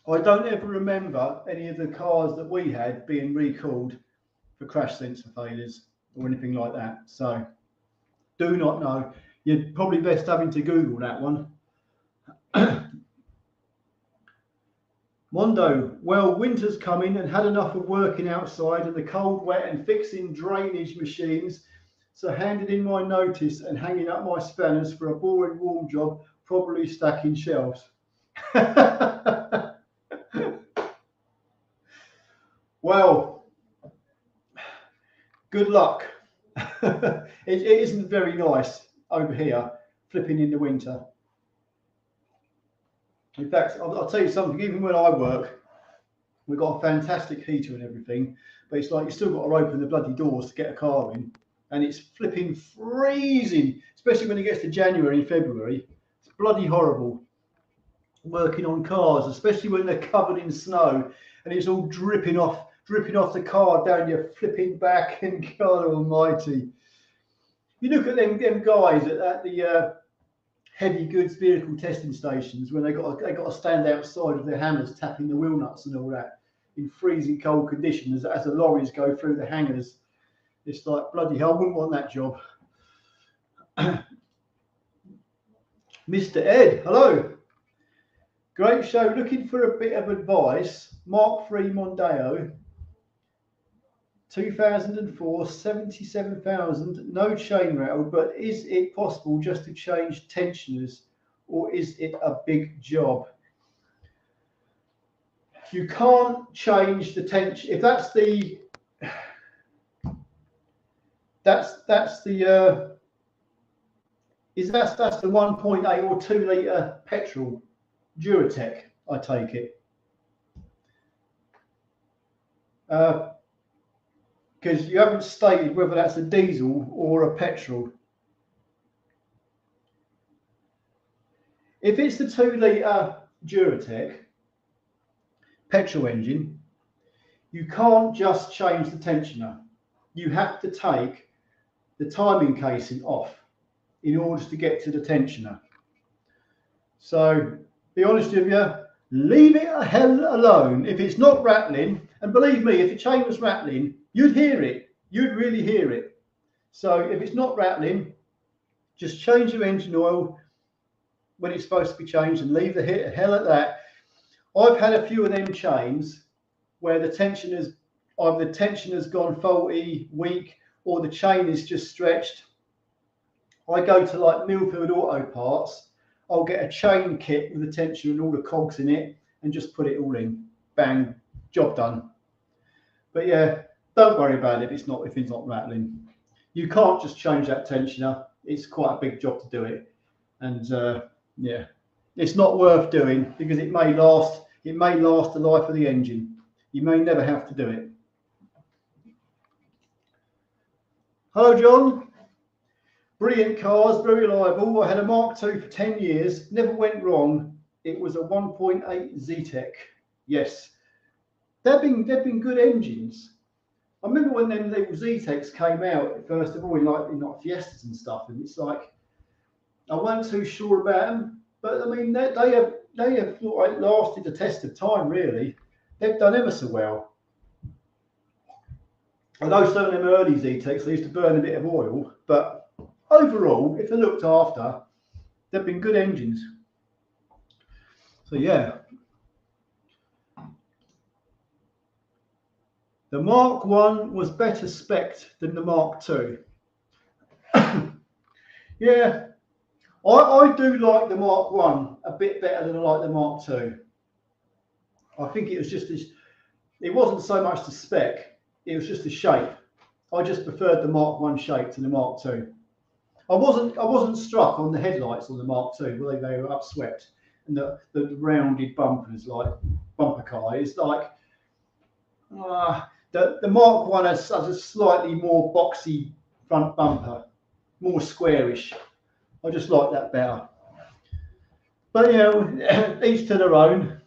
I don't ever remember any of the cars that we had being recalled for crash sensor failures or anything like that. So, do not know. You're probably best having to Google that one. Mondo, well, winter's coming and had enough of working outside in the cold, wet and fixing drainage machines. So handed in my notice and hanging up my spanners for a boring warm job, probably stacking shelves. Well, good luck. It isn't very nice over here, flipping in the winter. In fact, I'll tell you something, even when I work, we've got a fantastic heater and everything, but it's like you still got to open the bloody doors to get a car in, and it's flipping freezing, especially when it gets to January and February. It's bloody horrible working on cars, especially when they're covered in snow and it's all dripping off the car down your flipping back, and God almighty. You look at them guys at the heavy goods vehicle testing stations when they got to stand outside with their hammers tapping the wheel nuts and all that in freezing cold conditions as the lorries go through the hangars. It's like, bloody hell, I wouldn't want that job. Mr. Ed, hello. Great show. Looking for a bit of advice. Mark III Mondeo, 2004, 77,000, no chain rattle, but is it possible just to change tensioners, or is it a big job? You can't change the tension. If that's the that's the 1.8 or 2 litre petrol Duratec, I take it. Because you haven't stated whether that's a diesel or a petrol. If it's the 2 litre Duratec petrol engine, you can't just change the tensioner. You have to take the timing casing off in order to get to the tensioner. So, be honest with you, leave it the hell alone. If it's not rattling, and believe me, if the chain was rattling, you'd hear it. You'd really hear it. So if it's not rattling, just change your engine oil when it's supposed to be changed and leave the hell at that. I've had a few of them chains where the tensioner's either the tensioner's gone faulty, weak, or the chain is just stretched. I go to like Millfield Auto Parts. I'll get a chain kit with the tensioner and all the cogs in it and just put it all in. Bang, job done. But yeah, don't worry about it if it's not rattling. You can't just change that tensioner. It's quite a big job to do it. And yeah, it's not worth doing because it may last the life of the engine. You may never have to do it. Hello, John. Brilliant cars, very reliable. I had a Mark II for 10 years, never went wrong. It was a 1.8 Z-Tech. Yes, they've been good engines. I remember when them little Z-Techs came out, first of all, in like Fiestas and stuff, and it's like, I wasn't too sure about them, but I mean, they have like, lasted the test of time, really. They've done ever so well. I know some of them early Z-Techs, they used to burn a bit of oil, but overall, if they're looked after, they've been good engines. So yeah. The Mark I was better spec'd than the Mark II. Yeah, I do like the Mark I a bit better than I like the Mark II. I think it was just it wasn't so much the spec, it was just the shape. I just preferred the Mark I shape to the Mark II. I wasn't struck on the headlights on the Mark II, where they were upswept and the rounded bumpers, like bumper car. It's like the Mark I has a slightly more boxy front bumper, more squarish. I just like that better. But you know, each to their own.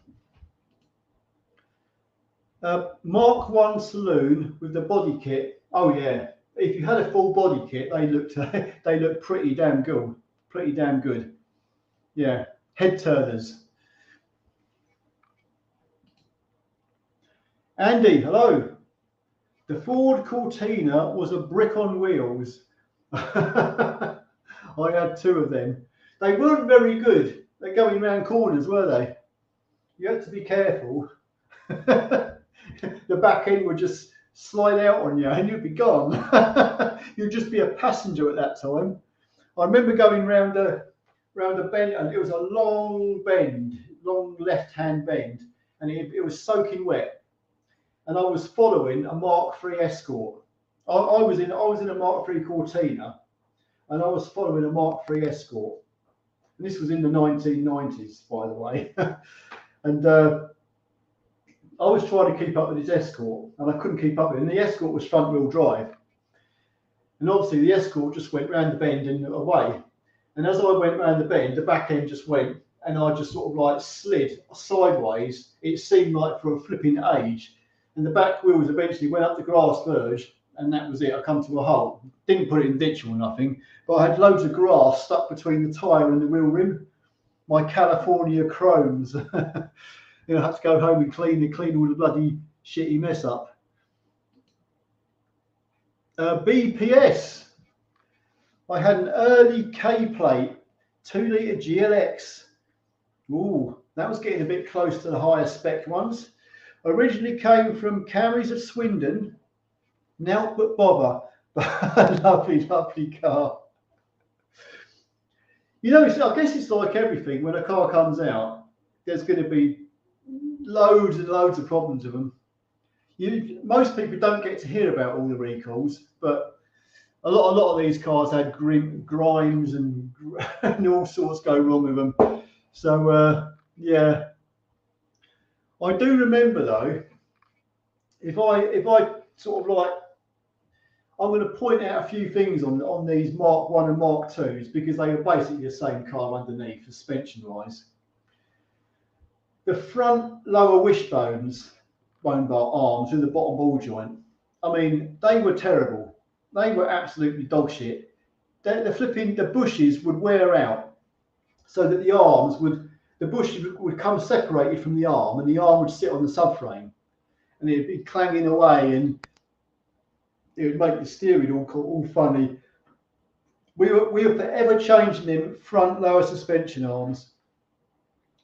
Mark I saloon with the body kit. Oh yeah, if you had a full body kit, they looked pretty damn good. Pretty damn good. Yeah, head turners. Andy, hello. The Ford Cortina was a brick on wheels. I had two of them. They weren't very good. They're going round corners, were they? You had to be careful. The back end would just slide out on you and you'd be gone. You'd just be a passenger at that time. I remember going round a bend, and it was a long bend, long left-hand bend, and it was soaking wet. And I was following a Mark III Escort. I was in a Mark III Cortina, and I was following a Mark III Escort. And this was in the 1990s, by the way. And I was trying to keep up with his Escort, and I couldn't keep up with it. And the Escort was front-wheel drive. And obviously the Escort just went round the bend and away. And as I went round the bend, the back end just went, and I just sort of like slid sideways. It seemed like for a flipping age. And the back wheels eventually went up the grass verge, and that was it. I come to a halt. Didn't put it in ditch or nothing, but I had loads of grass stuck between the tyre and the wheel rim. My California chromes. You know, I had to go home and clean all the bloody shitty mess up. BPS. I had an early K plate, 2 litre GLX. Ooh, that was getting a bit close to the higher spec ones. Originally came from Carries of Swindon. Now but bother. Lovely, lovely car. You know, I guess it's like everything. When a car comes out, there's going to be loads and loads of problems with them. Most people don't get to hear about all the recalls, but a lot of these cars had grimes and all sorts go wrong with them. So yeah, I do remember though. If I sort of like, I'm going to point out a few things on these Mark I and Mark IIs, because they were basically the same car underneath, suspension wise. The front lower wishbones, bone bar arms with the bottom ball joint, I mean, they were terrible. They were absolutely dog shit. The bushes would wear out, so that the bushes would come separated from the arm, and the arm would sit on the subframe, and it'd be clanging away, and it would make the steering all funny. We were forever changing them front lower suspension arms.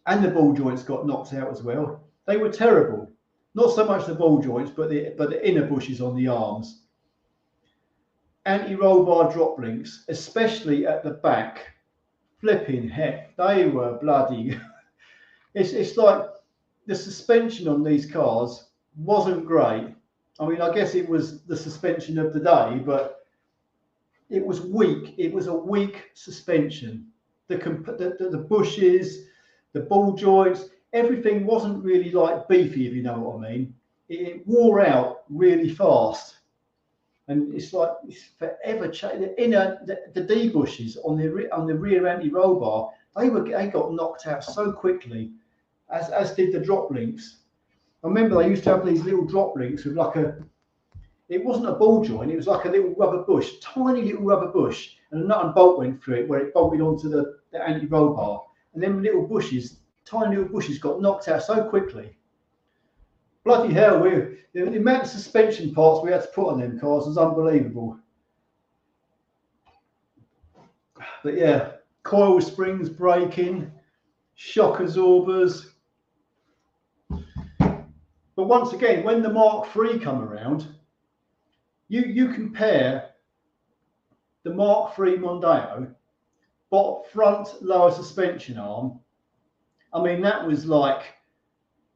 And the ball joints got knocked out as well. They were terrible. Not so much the ball joints, but the inner bushes on the arms. Anti-roll bar drop links, especially at the back. Flipping heck, they were bloody. It's like the suspension on these cars wasn't great. I mean, I guess it was the suspension of the day, but it was weak. It was a weak suspension. The bushes, the ball joints, everything wasn't really like beefy, if you know what I mean. It wore out really fast. and it's like it's forever changing. The inner the D bushes on the rear anti-roll bar, they got knocked out so quickly, as did the drop links. I remember they used to have these little drop links with like it wasn't a ball joint, it was like a little rubber bush, tiny little rubber bush, and a nut and bolt went through it where it bolted onto the anti-roll bar, and then little bushes, tiny little bushes, got knocked out so quickly. Bloody hell, the amount of suspension parts we had to put on them cars was unbelievable. But yeah, coil springs breaking, shock absorbers. But once again, when the Mark III come around, you compare the Mark III Mondeo, front lower suspension arm. I mean, that was like,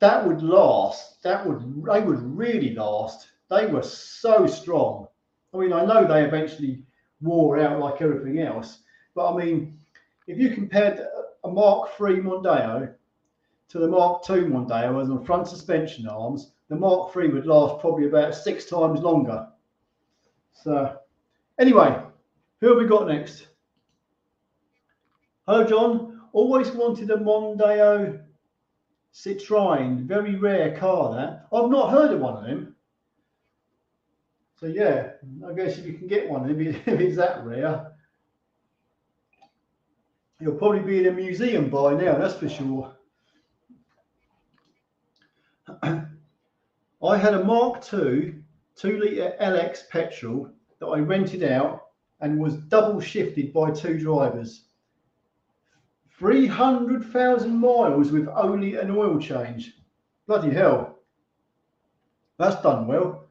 that would last. They would really last. They were so strong. I mean, I know they eventually wore out like everything else, but I mean, if you compared a Mark III Mondeo to the Mark II Mondeo as on front suspension arms, the Mark III would last probably about 6 times longer. So, anyway, who have we got next? Hello, John. Always wanted a Mondeo Citroën. Very rare car, that. I've not heard of one of them. So, yeah, I guess if you can get one, if it's that rare, it'll probably be in a museum by now, that's for sure. I had a Mark II 2-litre LX petrol that I rented out and was double shifted by 2 drivers. 300,000 miles with only an oil change. Bloody hell. That's done well.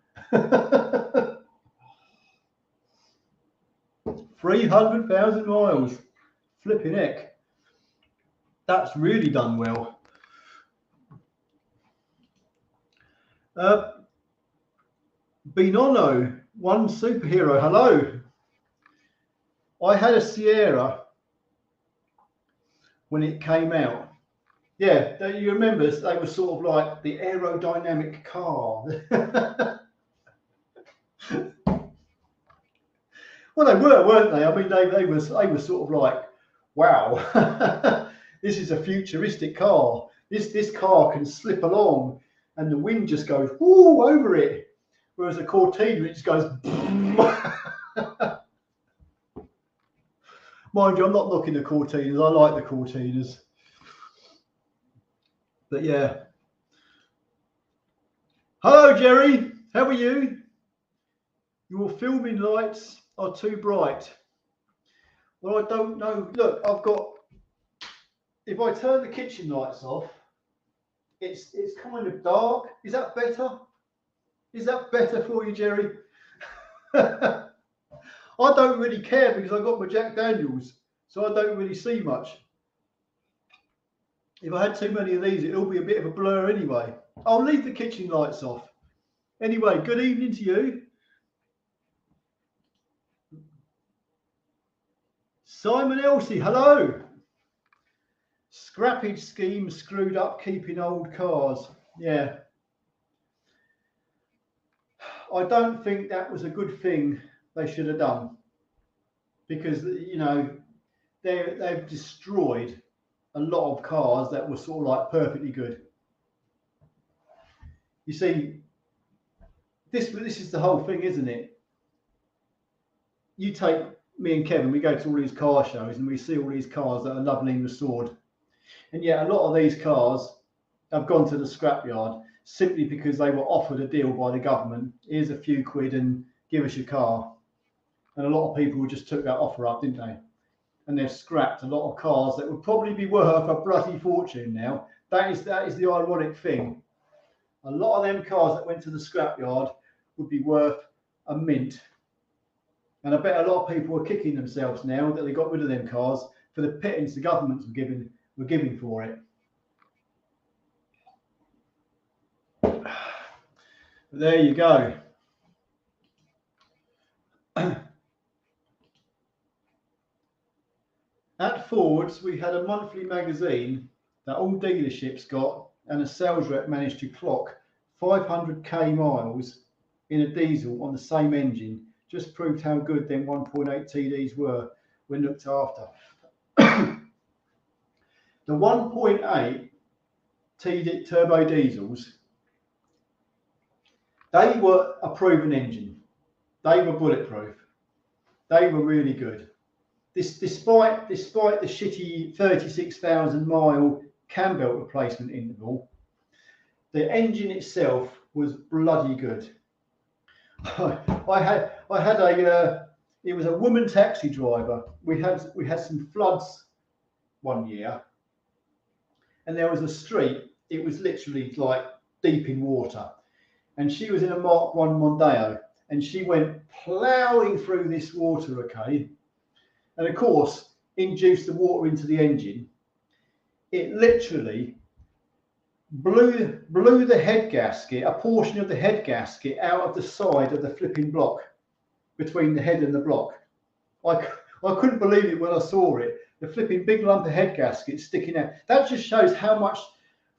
300,000 miles. Flipping heck. That's really done well. Binono, one superhero. Hello. I had a Sierra when it came out. Yeah, you remember they were sort of like the aerodynamic car. Well, they were, weren't they? I mean, they were sort of like, wow, this is a futuristic car. This car can slip along, and the wind just goes whoo over it. Whereas a Cortina, it just goes. Mind you, I'm not knocking the Cortinas. I like the Cortinas. But yeah. Hello, Jerry. How are you? Your filming lights are too bright. Well, I don't know. Look, I've got. If I turn the kitchen lights off, it's kind of dark. Is that better? Is that better for you, Jerry? I don't really care because I've got my Jack Daniels, so I don't really see much. If I had too many of these, it'll be a bit of a blur anyway. I'll leave the kitchen lights off. Anyway, good evening to you. Simon Elsie, hello. Scrappage scheme screwed up keeping old cars. Yeah. I don't think that was a good thing they should have done, because, you know, they've destroyed a lot of cars that were sort of like perfectly good. You see, this is the whole thing, isn't it? You take me and Kevin, we go to all these car shows and we see all these cars that are lovely and restored, and yet a lot of these cars have gone to the scrapyard simply because they were offered a deal by the government. Here's a few quid and give us your car. And a lot of people just took that offer up, didn't they? And they've scrapped a lot of cars that would probably be worth a bloody fortune now. That is the ironic thing. A lot of them cars that went to the scrapyard would be worth a mint. And I bet a lot of people are kicking themselves now that they got rid of them cars for the pittance the governments were giving for it. But there you go. At Ford's, we had a monthly magazine that all dealerships got, and a sales rep managed to clock 500k miles in a diesel on the same engine just proved how good them 1.8 TDs were when looked after. The 1.8 TD turbo diesels, they were a proven engine. They were bulletproof. They were really good. Despite the shitty 36,000 mile cam belt replacement interval, the engine itself was bloody good. I had a it was a woman taxi driver. We had some floods one year, and there was a street. It was literally like deep in water, and she was in a Mark 1 Mondeo, and she went ploughing through this water, okay, and of course induced the water into the engine. It literally blew the head gasket, a portion of the head gasket, out of the side of the flipping block, between the head and the block. I couldn't believe it when I saw it. The flipping big lump of head gasket sticking out. That just shows how much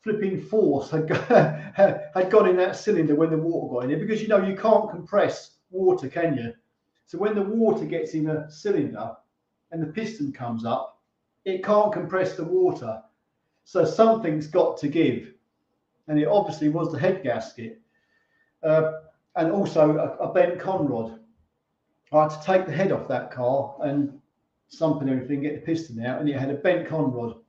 flipping force had gone in that cylinder when the water got in it, because you know you can't compress water, can you? So when the water gets in a cylinder and the piston comes up, it can't compress the water. So something's got to give. And it obviously was the head gasket. And also a bent conrod. I had to take the head off that car and sump and everything, get the piston out, and it had a bent conrod.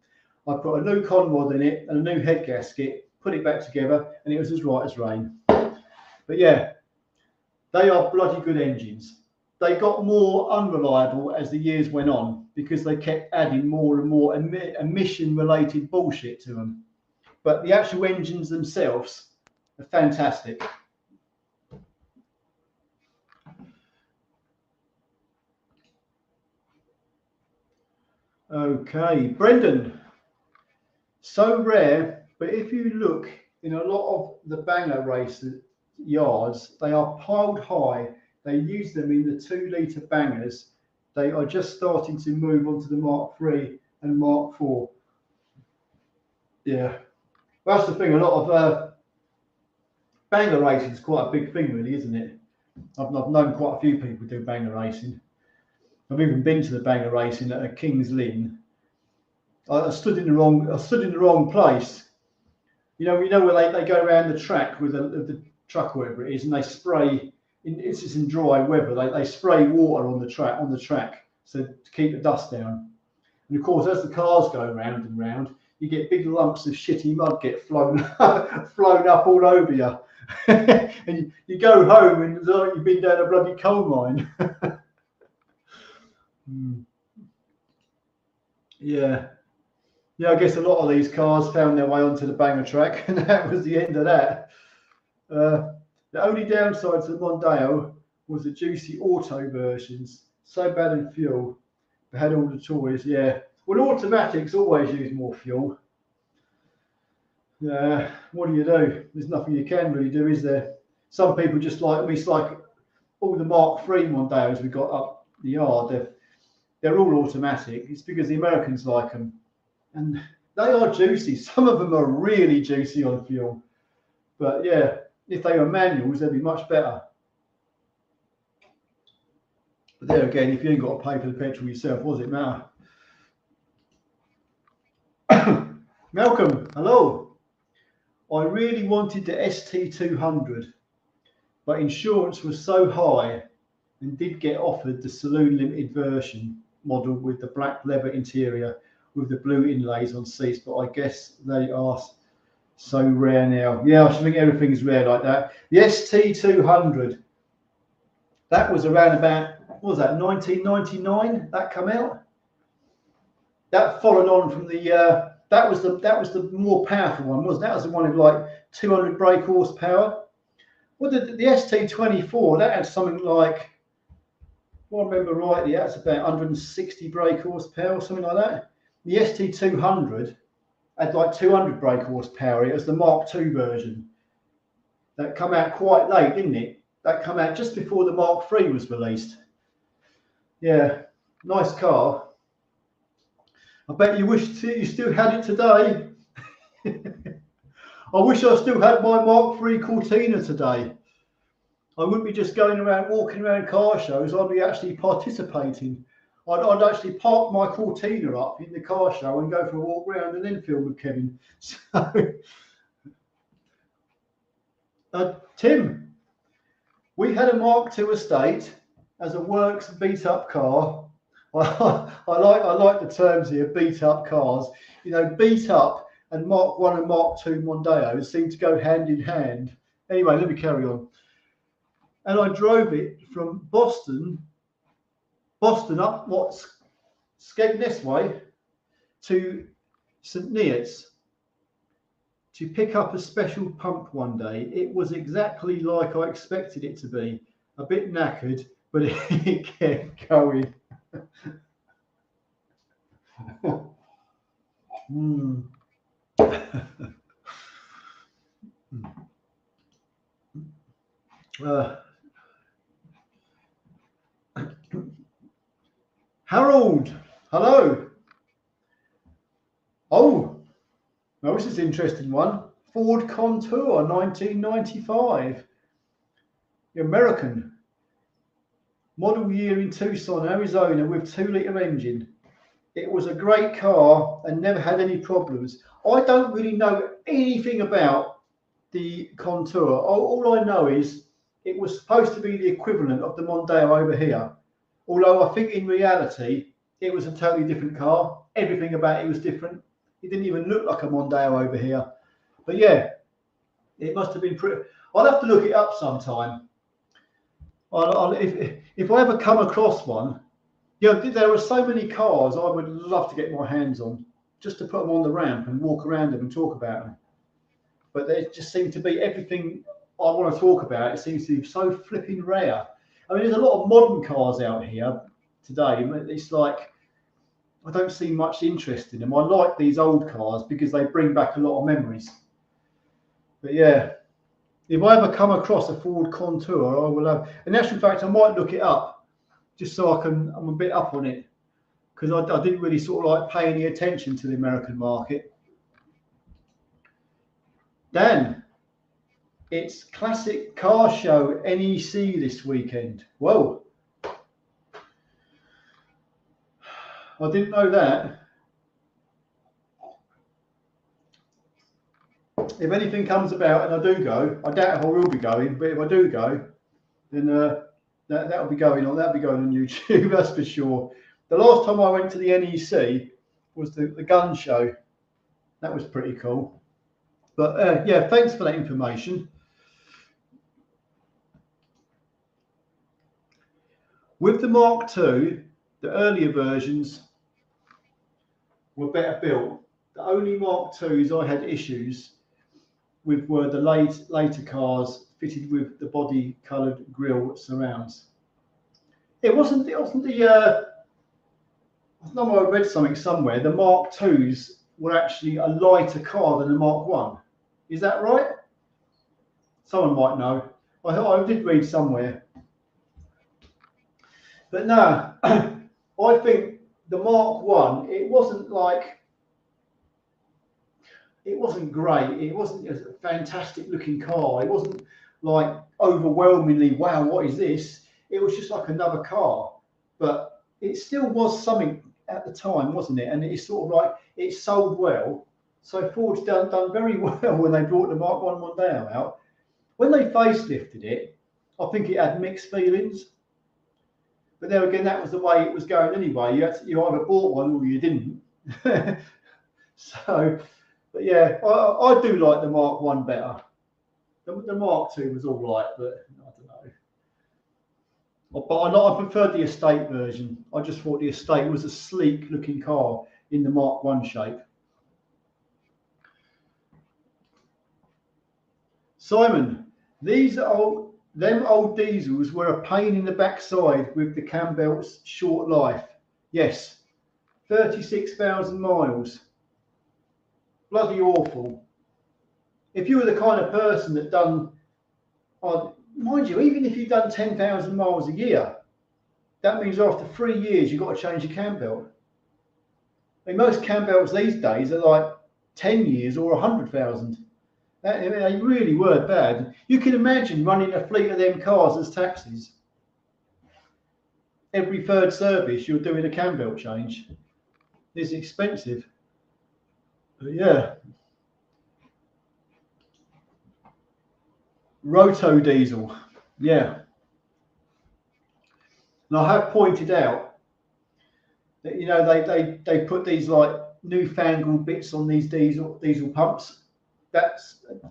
I put a new conrod in it and a new head gasket, put it back together, and it was as right as rain. But yeah, they are bloody good engines. They got more unreliable as the years went on because they kept adding more and more emission-related bullshit to them. But the actual engines themselves are fantastic. Okay, Brendan. So rare, but if you look in a lot of the banger race yards, they are piled high. They use them in the 2 litre bangers. They are just starting to move on to the Mark III and Mark IV. Yeah, well, that's the thing. A lot of banger racing is quite a big thing, really, isn't it? I've known quite a few people do banger racing. I've even been to the banger racing at King's Lynn. I stood in the wrong place. You know where they go around the track with the truck, or whatever it is, and they spray. It's just in dry weather. They spray water on the track, so to keep the dust down. And of course, as the cars go round and round, you get big lumps of shitty mud get flown up all over you, and you go home and it's like you've been down a bloody coal mine. Yeah. Yeah, I guess a lot of these cars found their way onto the banger track, and that was the end of that. The only downside to the Mondeo was the juicy auto versions. So bad in fuel, but had all the toys. Yeah, well, automatics always use more fuel. What do you do? There's nothing you can really do, is there? Some people just like, I mean, it's like all the Mark III Mondeos we got up the yard. They're all automatic. It's because the Americans like them. And they are juicy. Some of them are really juicy on fuel. But yeah, if they were manuals, they'd be much better. But there again, if you ain't got to pay for the petrol yourself, what does it matter? Malcolm, hello. I really wanted the ST200, but insurance was so high, and did get offered the saloon limited version model with the black leather interior with the blue inlays on seats, but I guess they are so rare now. Yeah, I think everything's rare like that. The ST200, that was around about, what was that, 1999 that come out? That followed on from the that was the more powerful one, wasn't it? That was the one with like 200 brake horsepower. Well, the ST24, that had something like, if I remember rightly, that's about 160 brake horsepower, something like that. The ST200 had like 200 brake horsepower. It was the Mark II version. That come out quite late, didn't it? That come out just before the Mark III was released. Yeah, nice car. I bet you wish you still had it today. I wish I still had my Mark III Cortina today. I wouldn't be just going around, walking around car shows. I'd be actually participating. I'd actually park my Cortina up in the car show and go for a walk around and then film with Kevin. So, Tim, we had a Mark II estate as a works beat up car. I like the terms here, beat up cars. You know, beat up and Mark I and Mark II Mondeos seem to go hand in hand. Anyway, let me carry on. And I drove it from Boston up Skegness way to St Neots to pick up a special pump one day. It was exactly like I expected it to be. A bit knackered, but it kept going. Harold, hello. Oh, well, this is an interesting one. Ford Contour 1995. The American. Model year in Tucson, Arizona with 2-litre engine. It was a great car and never had any problems. I don't really know anything about the Contour. All I know is it was supposed to be the equivalent of the Mondeo over here. Although I think in reality, it was a totally different car. Everything about it was different. It didn't even look like a Mondeo over here. But yeah, it must have been pretty. I'll have to look it up sometime. If I ever come across one, you know, there are so many cars I would love to get my hands on, just to put them on the ramp and walk around them and talk about them. But there just seems to be everything I want to talk about. It seems to be so flipping rare. I mean, there's a lot of modern cars out here today. It's like I don't see much interest in them. I like these old cars because they bring back a lot of memories. But yeah, if I ever come across a Ford Contour, I will have. In actual fact, I might look it up just so I'm a bit up on it, because I didn't really sort of like pay any attention to the American market. Dan, it's Classic Car Show NEC this weekend. Whoa. I didn't know that. If anything comes about and I do go, I doubt if I will be going, but if I do go, then that'll be going on. That'll be going on YouTube, that's for sure. The last time I went to the NEC was the gun show. That was pretty cool. But yeah, thanks for that information. With the Mark II, the earlier versions were better built. The only Mark IIs I had issues with were the later cars fitted with the body coloured grille surrounds. It wasn't the I know I read something somewhere. The Mark IIs were actually a lighter car than the Mark I. Is that right? Someone might know. I did read somewhere. But no, I think the Mark I, it wasn't great. It wasn't a fantastic looking car. It wasn't like overwhelmingly, wow, what is this? It was just like another car. But it still was something at the time, wasn't it? And it's sort of like, it sold well. So Ford's done very well when they brought the Mark I Mondeo out. When they facelifted it, I think it had mixed feelings. But there again, that was the way it was going anyway. You either bought one or you didn't. So, but yeah, I do like the Mark I better. The Mark II was all right, but I don't know. But I preferred the estate version. I just thought the estate was a sleek looking car in the Mark I shape. Simon, them old diesels were a pain in the backside with the cam belt's short life. Yes, 36,000 miles. Bloody awful. If you were the kind of person that done, mind you, even if you've done 10,000 miles a year, that means after 3 years you've got to change your cam belt. I mean, most cam belts these days are like 10 years or 100,000. They really were bad. You can imagine running a fleet of them cars as taxis. Every third service, you're doing a cam belt change. It's expensive. But yeah. Roto diesel. Yeah. And I have pointed out that, you know, they put these like newfangled bits on these diesel pumps.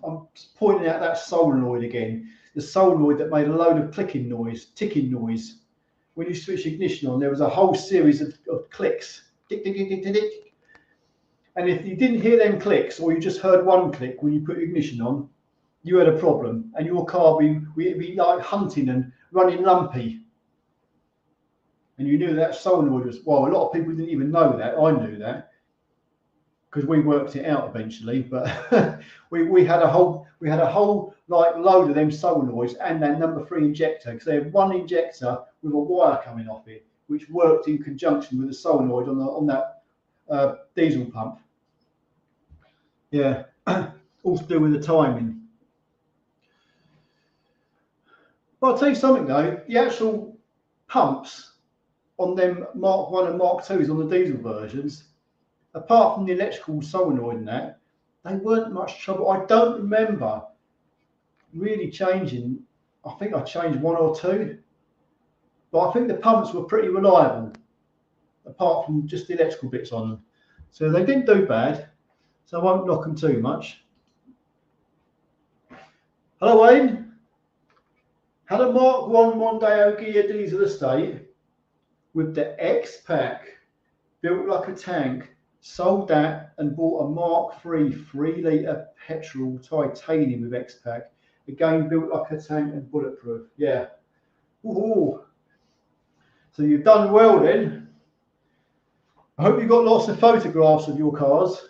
I'm pointing out that solenoid again. The solenoid that made a load of ticking noise. When you switch ignition on, there was a whole series of clicks. Tick, tick, tick, tick, tick, tick. And if you didn't hear them clicks, or you just heard one click when you put ignition on, you had a problem, and your car would be like hunting and running lumpy. And you knew that solenoid was, well, a lot of people didn't even know that. I knew that because we worked it out eventually. But we had a whole like load of them solenoids and that number 3 injector, because they had one injector with a wire coming off it, which worked in conjunction with the solenoid on that diesel pump. Yeah, all to do with the timing. But I'll tell you something though, the actual pumps on them Mark 1 and Mark 2s on the diesel versions, apart from the electrical solenoid and that, they weren't much trouble. I don't remember really changing. I think I changed 1 or 2, but I think the pumps were pretty reliable, apart from just the electrical bits on them. So they didn't do bad, so I won't knock them too much. Hello Wayne. Had a Mark 1 Mondeo gear diesel estate with the X-Pack, built like a tank, sold that and bought a Mark 3 3-litre petrol titanium with X-Pack, again built like a tank and bulletproof. Yeah. Ooh. So you've done well then. I hope you got lots of photographs of your cars.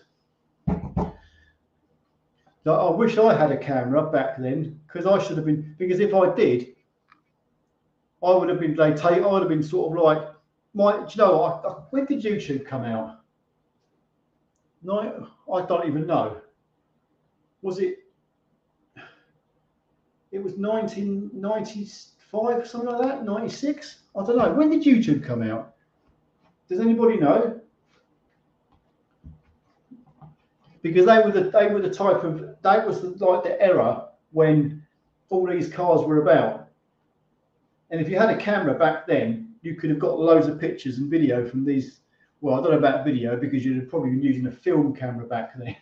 I wish I had a camera back then, because I should have been, because if I did, I would have been, I would have been sort of like, do you know what, when did YouTube come out? No, I don't even know. Was it? It was 1995, something like that, 96? I don't know. When did YouTube come out? Does anybody know? Because they were the type of, that was like the era when all these cars were about. And if you had a camera back then, you could have got loads of pictures and video from these. Well, I don't know about video, because you'd have probably been using a film camera back then,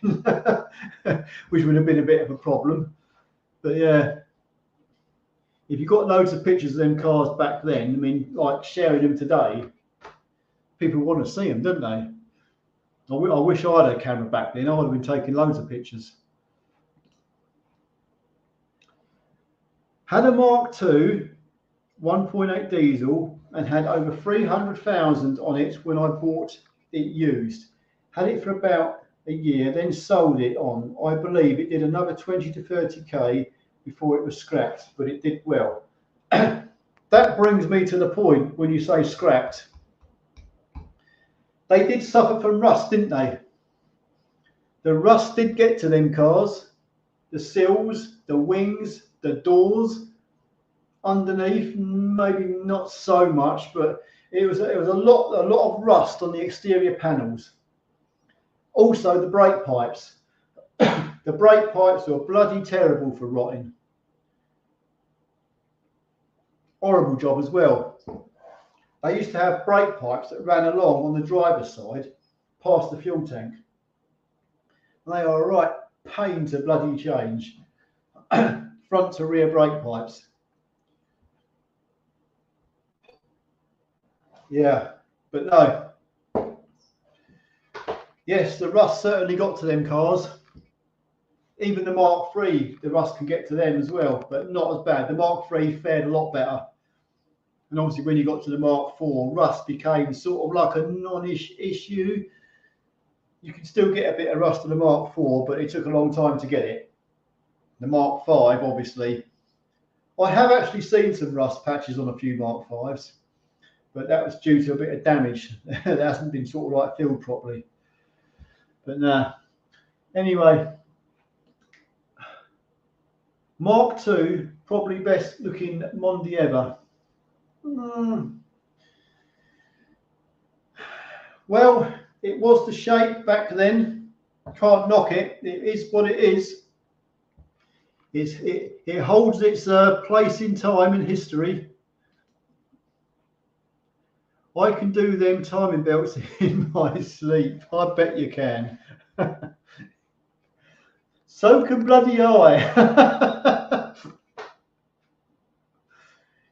which would have been a bit of a problem. But yeah, if you got loads of pictures of them cars back then, I mean, like sharing them today, people want to see them, don't they? I wish I had a camera back then. I would have been taking loads of pictures. Had a Mark II 1.8 diesel and had over 300,000 on it when I bought it used. Had it for about a year, then sold it on. I believe it did another 20 to 30k before it was scrapped, but it did well. That brings me to the point when you say scrapped. They did suffer from rust, didn't they? The rust did get to them cars. The sills, the wings, the doors. Underneath, maybe not so much, but it was a lot of rust on the exterior panels. Also, the brake pipes. The brake pipes were bloody terrible for rotting. Horrible job as well. They used to have brake pipes that ran along on the driver's side past the fuel tank. And they are a right pain to bloody change. Front to rear brake pipes. Yeah, but no. Yes, the rust certainly got to them cars. Even the Mark III, the rust can get to them as well, but not as bad. The Mark III fared a lot better. And obviously when you got to the Mark IV, rust became sort of like a non-ish issue. You can still get a bit of rust on the Mark IV, but it took a long time to get it. The Mark V, obviously. I have actually seen some rust patches on a few Mark Vs, but that was due to a bit of damage that hasn't been sort of like filled properly. But nah. Anyway, Mark II, probably best looking Mondi ever. Well, it was the shape back then. Can't knock it. It is what it is. It holds its place in time and history. I can do them timing belts in my sleep. I bet you can. So can bloody I.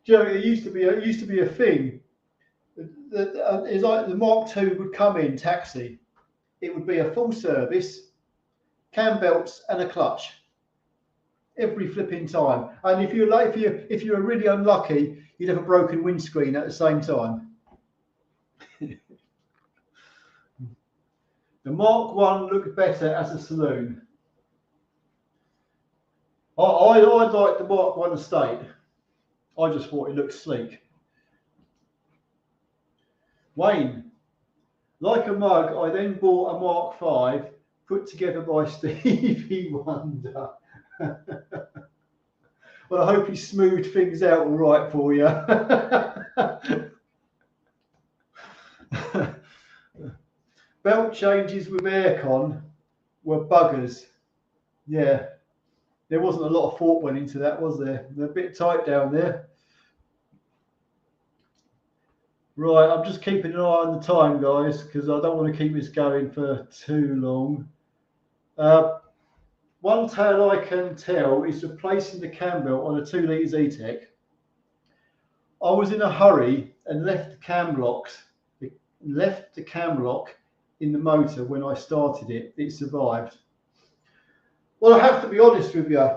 You know, it used to be a thing. It's like the Mark II would come in taxi. It would be a full service, cam belts and a clutch every flipping time. And if you were really unlucky, you'd have a broken windscreen at the same time. The Mark I looked better as a saloon. I liked the Mark I estate. I just thought it looked sleek. Wayne, like a mug, I then bought a Mark V put together by Stevie Wonder. Well, I hope he smoothed things out all right for you. Belt changes with aircon were buggers. Yeah, there wasn't a lot of thought went into that, was there? They're a bit tight down there. Right, I'm just keeping an eye on the time, guys, because I don't want to keep this going for too long. One tale I can tell is replacing the cam belt on a 2 litre Z-Tech. I was in a hurry and left the cam lock in the motor when I started it. It survived. Well, I have to be honest with you.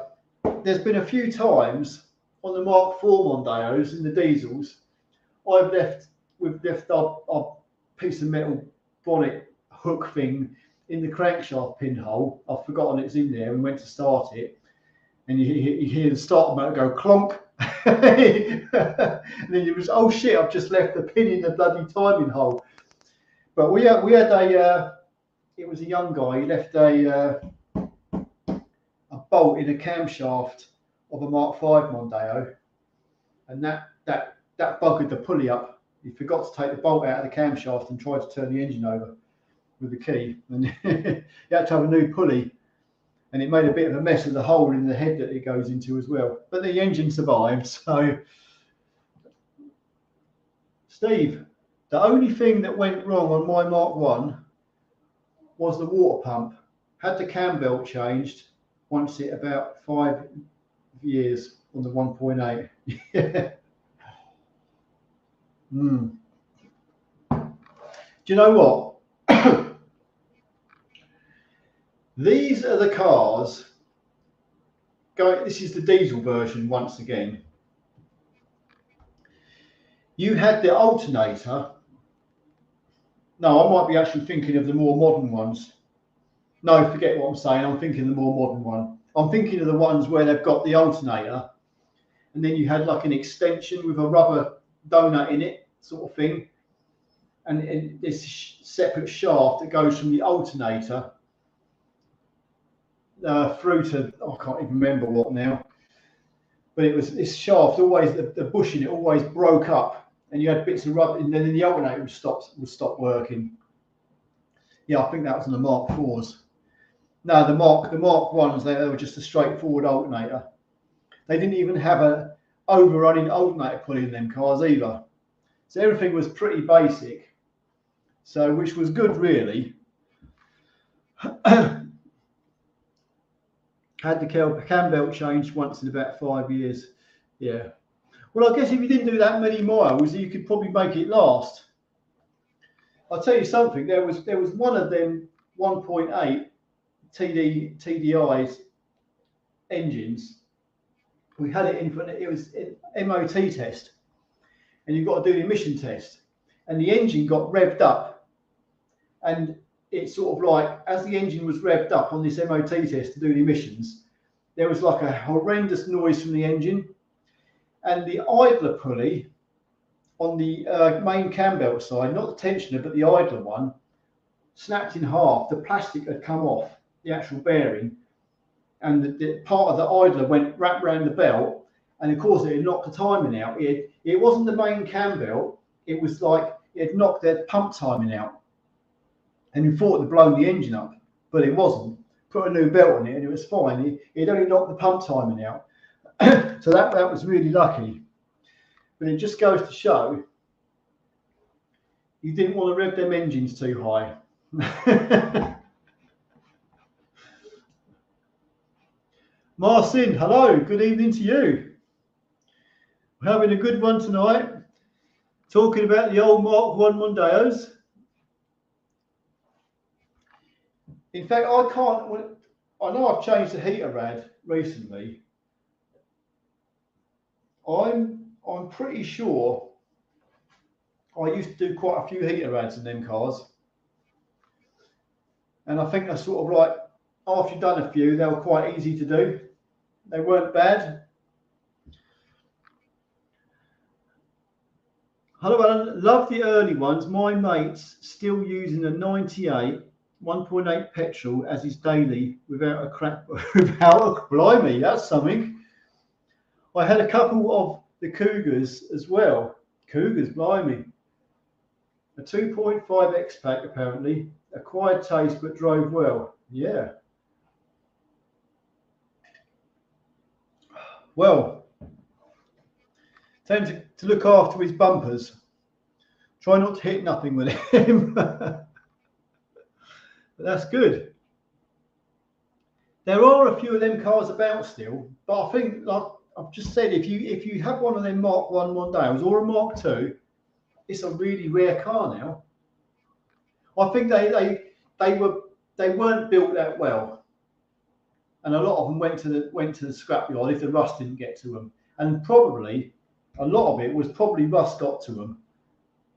There's been a few times on the Mark IV Mondeos and the diesels, we've left our piece of metal bonnet hook thing in the crankshaft pinhole. I've forgotten it's in there and went to start it, and you hear the starter motor go clonk. And then you was, oh shit, I've just left the pin in the bloody timing hole. But we had it was a young guy, he left a bolt in a camshaft of a Mark V Mondeo, and that buggered the pulley up. He forgot to take the bolt out of the camshaft and tried to turn the engine over with the key, and you had to have a new pulley, and it made a bit of a mess of the hole in the head that it goes into as well. But the engine survived. So, Steve, the only thing that went wrong on my Mark I was the water pump. Had the cam belt changed once it about 5 years on the 1.8. Yeah. Do you know what? These are the cars. This is the diesel version once again. You had the alternator. No, I might be actually thinking of the more modern ones. No, forget what I'm saying. I'm thinking of the more modern one. I'm thinking of the ones where they've got the alternator, and then you had like an extension with a rubber donut in it, sort of thing, and this separate shaft that goes from the alternator through to, I can't even remember what now, but it was this shaft, always the bush in it always broke up, and you had bits of rubber, and then the alternator would stop working. Yeah, I think that was on the Mark IVs. No, the Mark I's, they were just a straightforward alternator. They didn't even have a overrunning alternator pulley in them cars either. So everything was pretty basic. So, which was good really. Had the cam belt changed once in about 5 years. Yeah. Well, I guess if you didn't do that many miles, you could probably make it last. I'll tell you something. There was one of them 1.8 TDI's engines. We had it in for it was an MOT test, and you've got to do the emission test. And the engine got revved up, and it's sort of like, as the engine was revved up on this MOT test to do the emissions, there was like a horrendous noise from the engine, and the idler pulley on the main cam belt side, not the tensioner but the idler one, snapped in half. The plastic had come off, the actual bearing, and the part of the idler went wrapped around the belt, and of course it had knocked the timing out. It wasn't the main cam belt, it was like it had knocked their pump timing out, and you thought it had blown the engine up, but it wasn't. Put a new belt on it and it was fine. It only knocked the pump timing out. So that was really lucky. But it just goes to show you didn't want to rev them engines too high. Marcin, hello, good evening to you. We're having a good one tonight, talking about the old Mark 1 Mondeos. In fact, I know I've changed the heater rad recently. I'm pretty sure I used to do quite a few heater rads in them cars. And I think that's sort of like, after you've done a few, they were quite easy to do. They weren't bad. Hello, Alan. Love the early ones. My mate's still using a 98 1.8 petrol as his daily without a crack. Blimey, that's something. I had a couple of the Cougars as well. Cougars, blimey. A 2.5 X-Pack apparently. Acquired taste but drove well. Yeah. Well, tend to look after his bumpers. Try not to hit nothing with him. But that's good. There are a few of them cars about still, but I think, like I've just said, if you have one of them Mark 1 Mondeos or a Mark 2, it's a really rare car now. I think they weren't built that well, and a lot of them went to the scrapyard if the rust didn't get to them, and probably a lot of it was probably rust got to them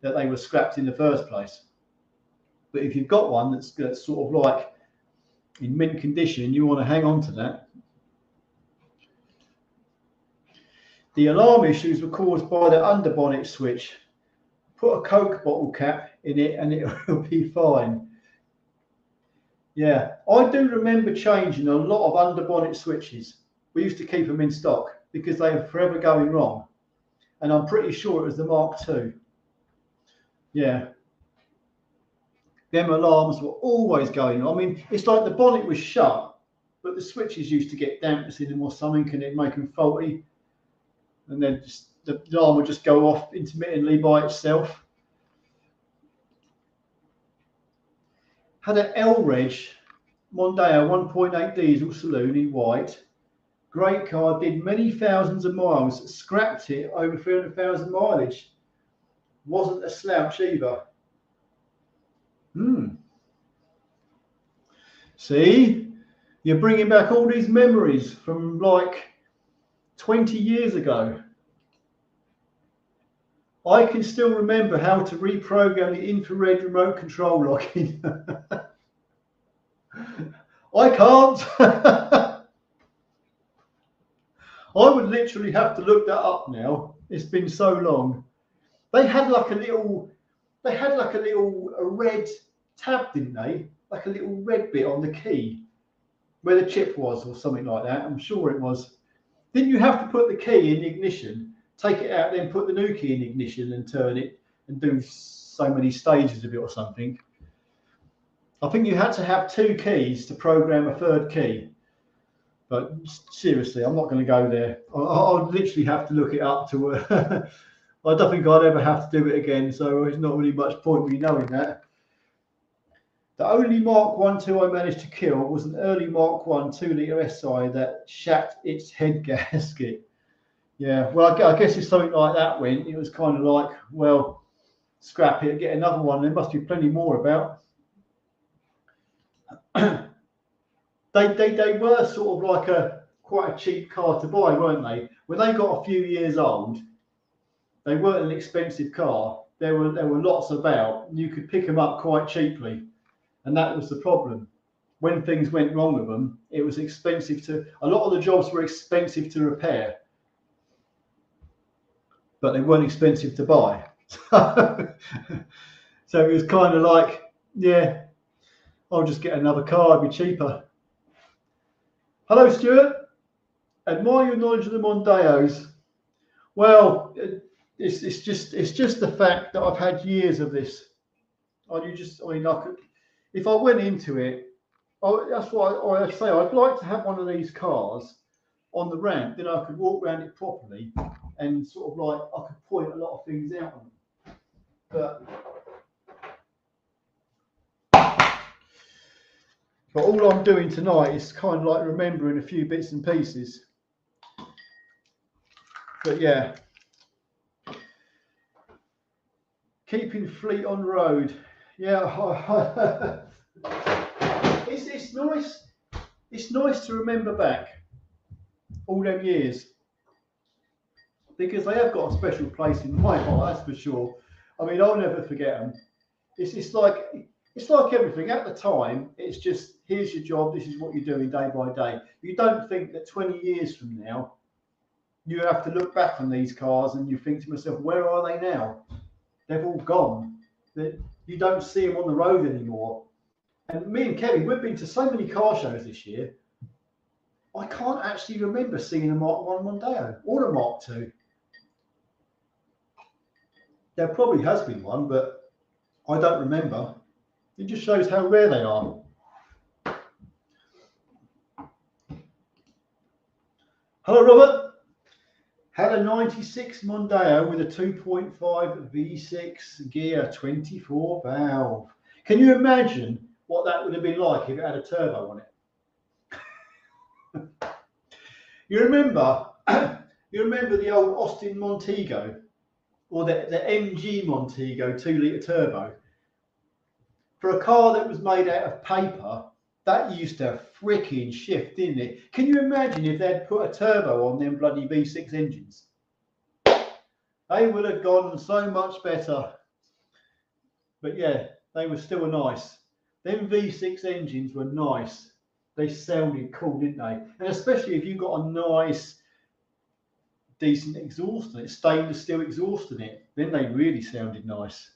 that they were scrapped in the first place. But if you've got one that's sort of like in mint condition, you want to hang on to that. The alarm issues were caused by the underbonnet switch. Put a Coke bottle cap in it and it will be fine. Yeah, I do remember changing a lot of underbonnet switches. We used to keep them in stock because they were forever going wrong. And I'm pretty sure it was the Mark II. Yeah. Them alarms were always going on. I mean, it's like the bonnet was shut, but the switches used to get dampness in them or something and it'd make them faulty. And then the alarm would just go off intermittently by itself. Had an L-Reg Mondeo 1.8 diesel saloon in white. Great car, did many thousands of miles, scrapped it over 300,000 mileage. Wasn't a slouch either. See, you're bringing back all these memories from like 20 years ago. I can still remember how to reprogram the infrared remote control locking. I can't. I would literally have to look that up now. It's been so long. They had like a little red tab, didn't they? Like a little red bit on the key where the chip was or something like that. I'm sure it was. Didn't you have to put the key in the ignition, take it out, then put the new key in the ignition and turn it and do so many stages of it or something? I think you had to have two keys to program a third key. But seriously, I'm not going to go there. I'll literally have to look it up to. I don't think I'd ever have to do it again, so there's not really much point me knowing that. The only Mark 1 2 I managed to kill was an early Mark 1 2-litre SI that shat its head gasket. Yeah, well, I guess if something like that went, it was kind of like, well, scrap it, get another one. There must be plenty more about. They were sort of like quite a cheap car to buy, weren't they? When they got a few years old, they weren't an expensive car. There were lots about. You could pick them up quite cheaply, and that was the problem. When things went wrong with them, it was expensive to. A lot of the jobs were expensive to repair, but they weren't expensive to buy. So it was kind of like, yeah, I'll just get another car, it'd be cheaper. Hello, Stuart. Admire your knowledge of the Mondeos. Well, it's just the fact that I've had years of this. I mean, I could, if I went into it, that's why I say I'd like to have one of these cars on the ramp. Then I could walk around it properly, and sort of like I could point a lot of things out on them. But all I'm doing tonight is kind of like remembering a few bits and pieces. But yeah, keeping fleet on road. Yeah, it's nice. It's nice to remember back all them years, because they have got a special place in my heart. That's for sure. I mean, I'll never forget them. It's like everything at the time. It's just, here's your job. This is what you're doing day by day. You don't think that 20 years from now you have to look back on these cars and you think to yourself, where are they now? They've all gone. You don't see them on the road anymore. And me and Kevin, we've been to so many car shows this year. I can't actually remember seeing a Mark 1 Mondeo or a Mark 2. There probably has been one, but I don't remember. It just shows how rare they are. Hello, Robert. Had a 96 Mondeo with a 2.5 V6 gear, 24 valve. Can you imagine what that would have been like if it had a turbo on it? You remember the old Austin Montego, or the MG Montego 2-litre turbo? For a car that was made out of paper, that used to fricking shift, didn't it? Can you imagine if they'd put a turbo on them bloody V6 engines? They would have gone so much better. But yeah, they were still nice. Them V6 engines were nice. They sounded cool, didn't they? And especially if you got a nice, decent exhaust in it, stainless steel exhaust in it, then they really sounded nice.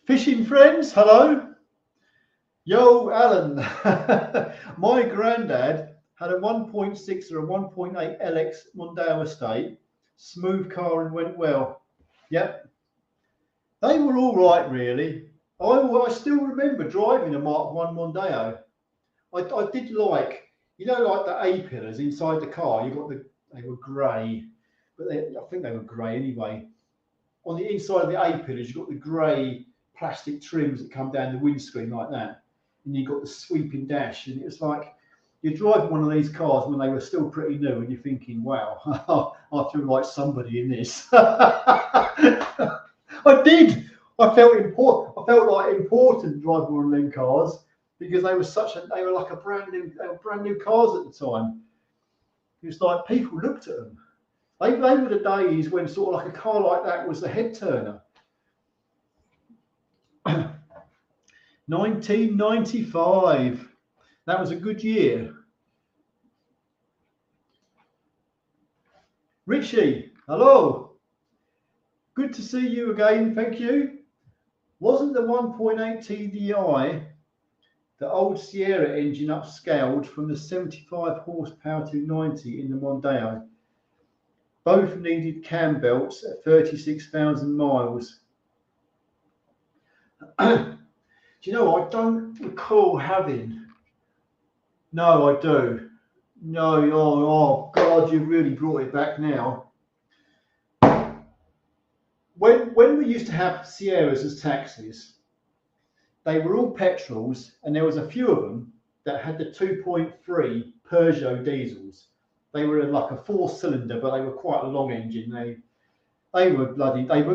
Fishing friends, hello. Yo, Alan. My granddad had a 1.6 or a 1.8 LX Mondeo estate. Smooth car and went well. Yep. They were all right, really. I still remember driving a Mark 1 Mondeo. I did like, you know, like the A-pillars inside the car. They were grey, but I think they were grey anyway. On the inside of the A-pillars, you've got the grey plastic trims that come down the windscreen like that. And you've got the sweeping dash. And it's like, you're driving one of these cars when they were still pretty new and you're thinking, wow, I feel like somebody in this. I did. I felt important. I felt like important driving one of them cars because they were like brand new cars at the time. It's like people looked at them. They were the days when sort of like a car like that was the head turner. 1995. That was a good year. Richie, hello. Good to see you again. Thank you. Wasn't the 1.8 TDI the old Sierra engine upscaled from the 75 horsepower to 90 in the Mondeo? Both needed cam belts at 36,000 miles. Do you know, I don't recall having. No, I do. No, oh God, you've really brought it back now. When we used to have Sierras as taxis, they were all petrols, and there was a few of them that had the 2.3 Peugeot diesels. They were like a 4-cylinder, but they were quite a long engine. They were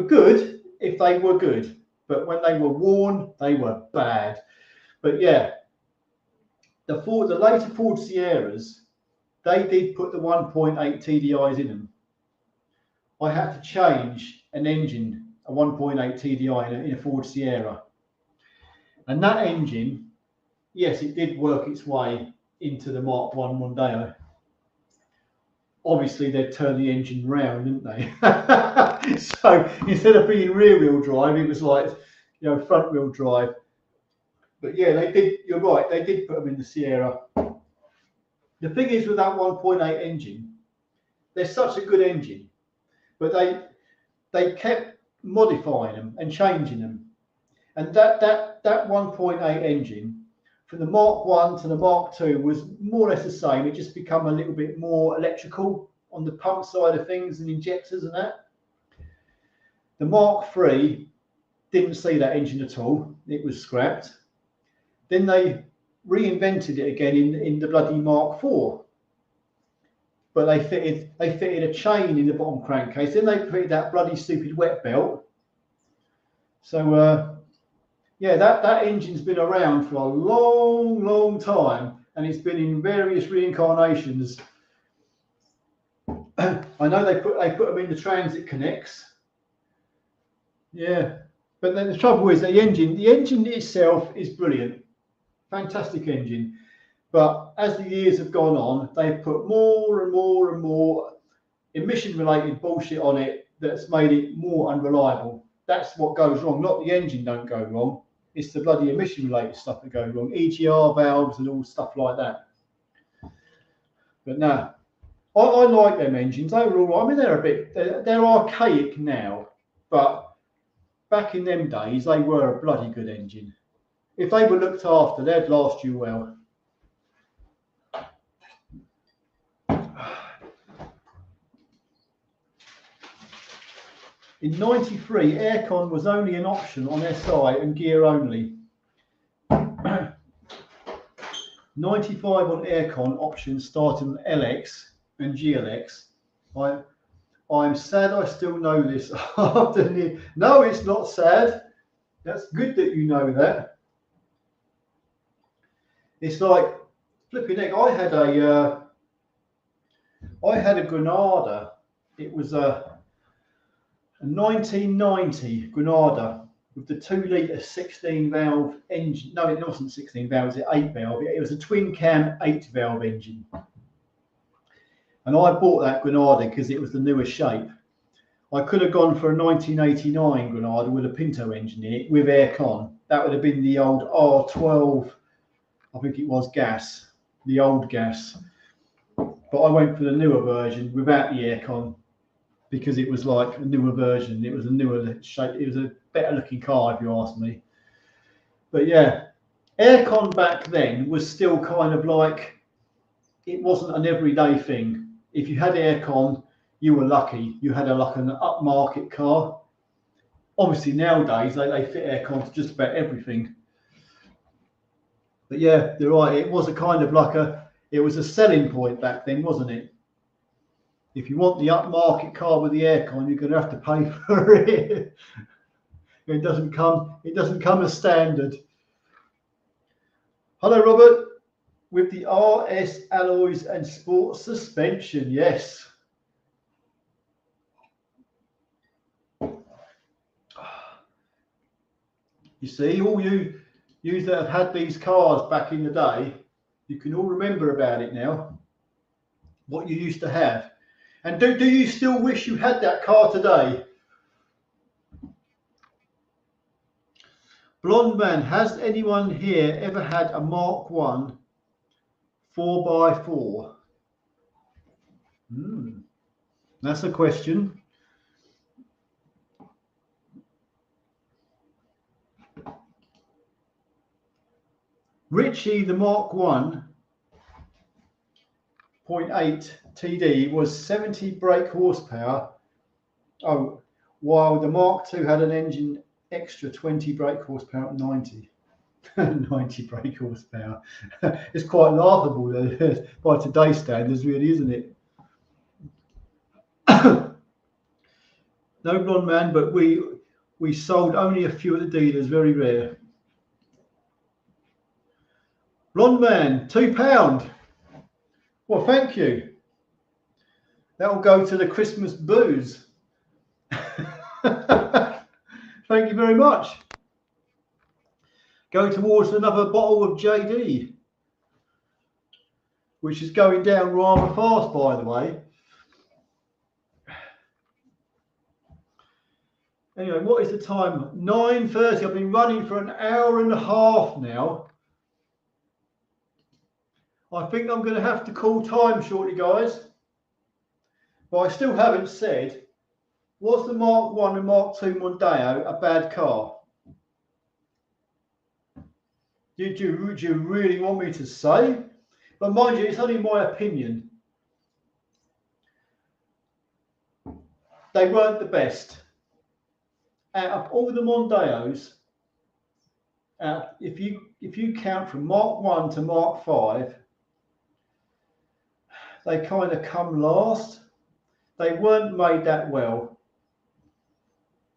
good if they were good, but when they were worn, they were bad. But yeah, the later Ford Sierras, they did put the 1.8 TDIs in them. I had to change an engine, a 1.8 TDI in a Ford Sierra. And that engine, yes, it did work its way into the Mark 1 Mondeo. Obviously, they'd turn the engine round, didn't they? So instead of being rear-wheel drive, it was like, you know, front-wheel drive. But yeah, they did. You're right. They did put them in the Sierra. The thing is with that 1.8 engine, they're such a good engine, but they kept modifying them and changing them. And that 1.8 engine from the Mark 1 to the Mark 2 was more or less the same. It just become a little bit more electrical on the pump side of things and injectors and that. The Mark 3 didn't see that engine at all. It was scrapped. Then they reinvented it again in the bloody Mark 4. But they fitted a chain in the bottom crankcase. Then they fitted that bloody stupid wet belt. So yeah, that engine's been around for a long, long time, and it's been in various reincarnations. I know they put them in the transit connects. Yeah, but then the trouble is that the engine itself is brilliant, fantastic engine. But as the years have gone on, they've put more and more and more emission-related bullshit on it that's made it more unreliable. That's what goes wrong. Not the engine don't go wrong. It's the bloody emission-related stuff that goes wrong. EGR valves and all stuff like that. But no, I like them engines. They were all right. I mean, they're archaic now, but back in them days, they were a bloody good engine. If they were looked after, they'd last you well. In '93, aircon was only an option on SI and gear only. 95 on aircon options starting on LX and GLX. I'm sad I still know this after no, it's not sad. That's good that you know that. It's like flipping heck. I had a Granada. It was a 1990 Granada with the 2-litre 16-valve engine. No, it wasn't 16 valves, it was 8-valve. It was a twin cam 8-valve engine. And I bought that Granada because it was the newer shape. I could have gone for a 1989 Granada with a Pinto engine in it with aircon. That would have been the old R12, I think it was gas, the old gas. But I went for the newer version without the aircon, because it was like a newer version. It was a newer shape. It was a better looking car, if you ask me. But yeah, aircon back then was still kind of like, it wasn't an everyday thing. If you had aircon, you were lucky. You had an upmarket car. Obviously nowadays they fit aircon to just about everything. But yeah, you're right. It was a kind of like it was a selling point back then, wasn't it? If you want the upmarket car with the aircon, you're going to have to pay for it. It doesn't come as standard. Hello, Robert. With the RS alloys and sports suspension, yes. You see, all you that have had these cars back in the day, you can all remember about it now. What you used to have. And do you still wish you had that car today? Blonde man, has anyone here ever had a Mark 1 4x4? That's a question. Richie, the Mark 1.8 TD was 70 brake horsepower. Oh, while the Mark 2 had an engine extra 20 brake horsepower at 90. 90 brake horsepower. It's quite laughable by today's standards, really, isn't it? No, blonde man, but we sold only a few at the dealers, very rare. Blonde man, £2. Well, thank you. That will go to the Christmas booze. Thank you very much. Go towards another bottle of JD, which is going down rather fast, by the way. Anyway, what is the time? 9:30. I've been running for an hour and a half now. I think I'm going to have to call time shortly, guys. But I still haven't said, was the Mark 1 and Mark 2 Mondeo a bad car? Do you really want me to say? But mind you, it's only my opinion. They weren't the best. Out of all the Mondeos, if you count from Mark 1 to Mark 5, they kind of come last. They weren't made that well.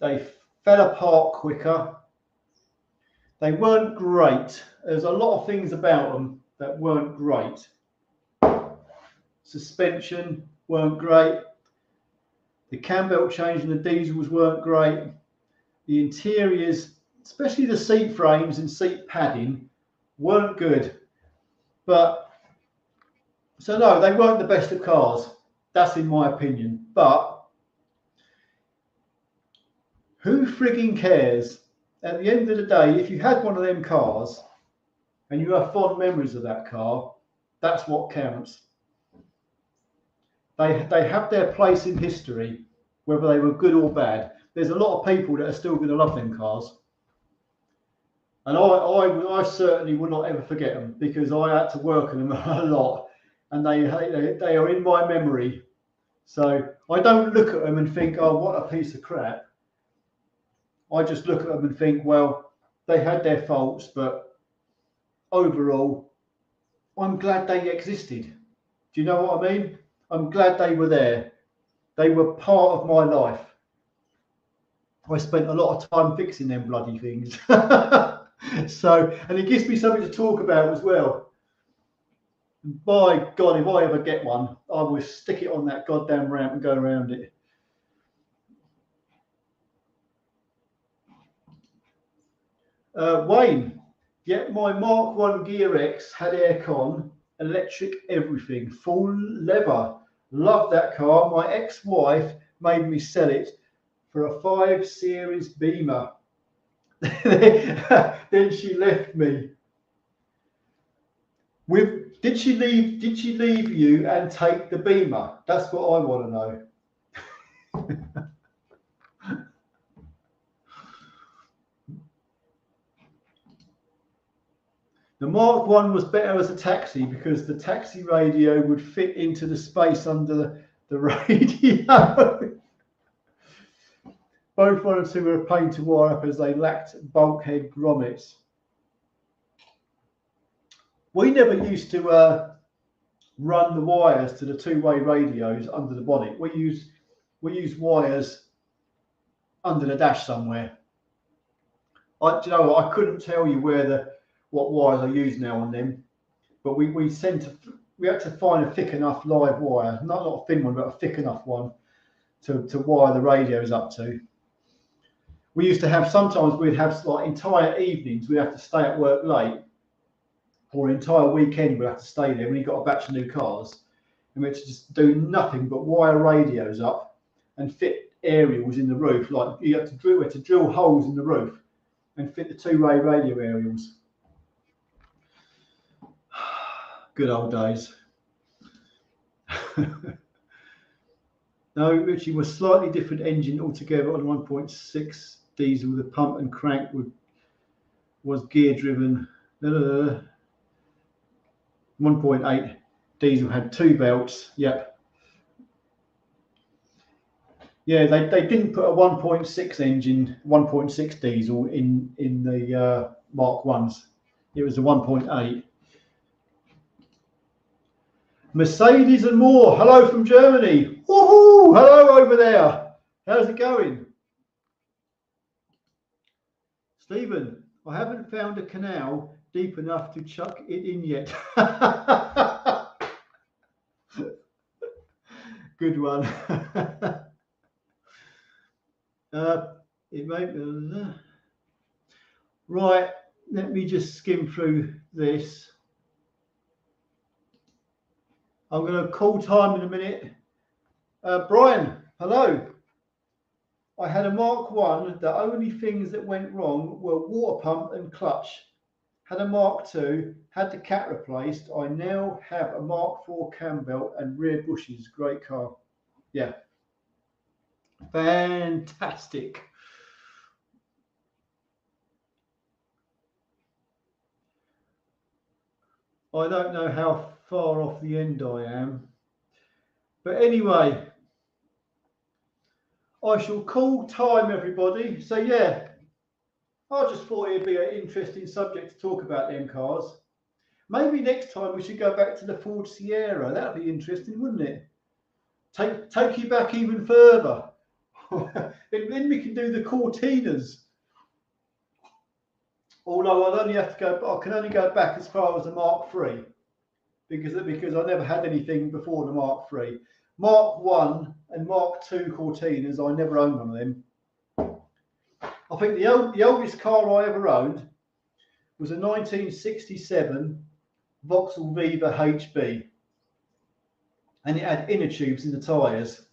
They fell apart quicker. They weren't great. There's a lot of things about them that weren't great. Suspension weren't great. The cam belt change in the diesels weren't great. The interiors, especially the seat frames and seat padding, weren't good. But so no, they weren't the best of cars. That's in my opinion. But who frigging cares? At the end of the day, if you had one of them cars and you have fond memories of that car, that's what counts. They have their place in history, whether they were good or bad. There's a lot of people that are still going to love them cars. And I certainly will not ever forget them because I had to work on them a lot, and they are in my memory. So I don't look at them and think, oh, what a piece of crap. I just look at them and think, well, they had their faults, but overall, I'm glad they existed. Do you know what I mean? I'm glad they were there. They were part of my life. I spent a lot of time fixing them bloody things. So, and it gives me something to talk about as well. By God, if I ever get one, I will stick it on that goddamn ramp and go around it. Wayne, yeah, my Mark 1 Gear X had aircon, electric everything, full leather. Love that car. My ex-wife made me sell it for a 5 Series Beamer. Then she left me. Did she leave you and take the Beamer? That's what I want to know. The Mark 1 was better as a taxi because the taxi radio would fit into the space under the radio. Both 1 and 2 were a pain to wire up as they lacked bulkhead grommets. We never used to run the wires to the two-way radios under the bonnet. We use wires under the dash somewhere. Do you know what? I couldn't tell you what wires I use now on them, but we had to find a thick enough live wire, not a thin one, but a thick enough one to wire the radios up to. We used to have, sometimes we'd have like entire evenings, we'd have to stay at work late, or an entire weekend we'd have to stay there when you got a batch of new cars, and we had to just do nothing but wire radios up and fit aerials in the roof. Like we had to drill holes in the roof and fit the two-way radio aerials. Good old days. No, Richie, was slightly different engine altogether on 1.6 diesel. The pump and crank was gear driven. 1.8 diesel had 2 belts. Yep. Yeah, they didn't put a 1.6 engine, 1.6 diesel in the Mark 1s. It was a 1.8. Mercedes and more. Hello from Germany. Woohoo! Hello over there. How's it going? Stephen, I haven't found a canal deep enough to chuck it in yet. Good one. Right, let me just skim through this. I'm going to call time in a minute. Brian, hello. I had a Mark 1. The only things that went wrong were water pump and clutch. Had a Mark 2, had the cat replaced. I now have a Mark 4 cam belt and rear bushes. Great car. Yeah. Fantastic. I don't know how far off the end I am. But anyway, I shall call time, everybody. So yeah, I just thought it'd be an interesting subject to talk about them cars. Maybe next time we should go back to the Ford Sierra. That'd be interesting, wouldn't it? Take you back even further. Then we can do the Cortinas. Although I'd only have to go, I can only go back as far as the Mark III because I never had anything before the Mark III. Mark 1 and Mark II Cortinas, I never owned one of them. I think the oldest car I ever owned was a 1967 Vauxhall Viva HB, and it had inner tubes in the tyres,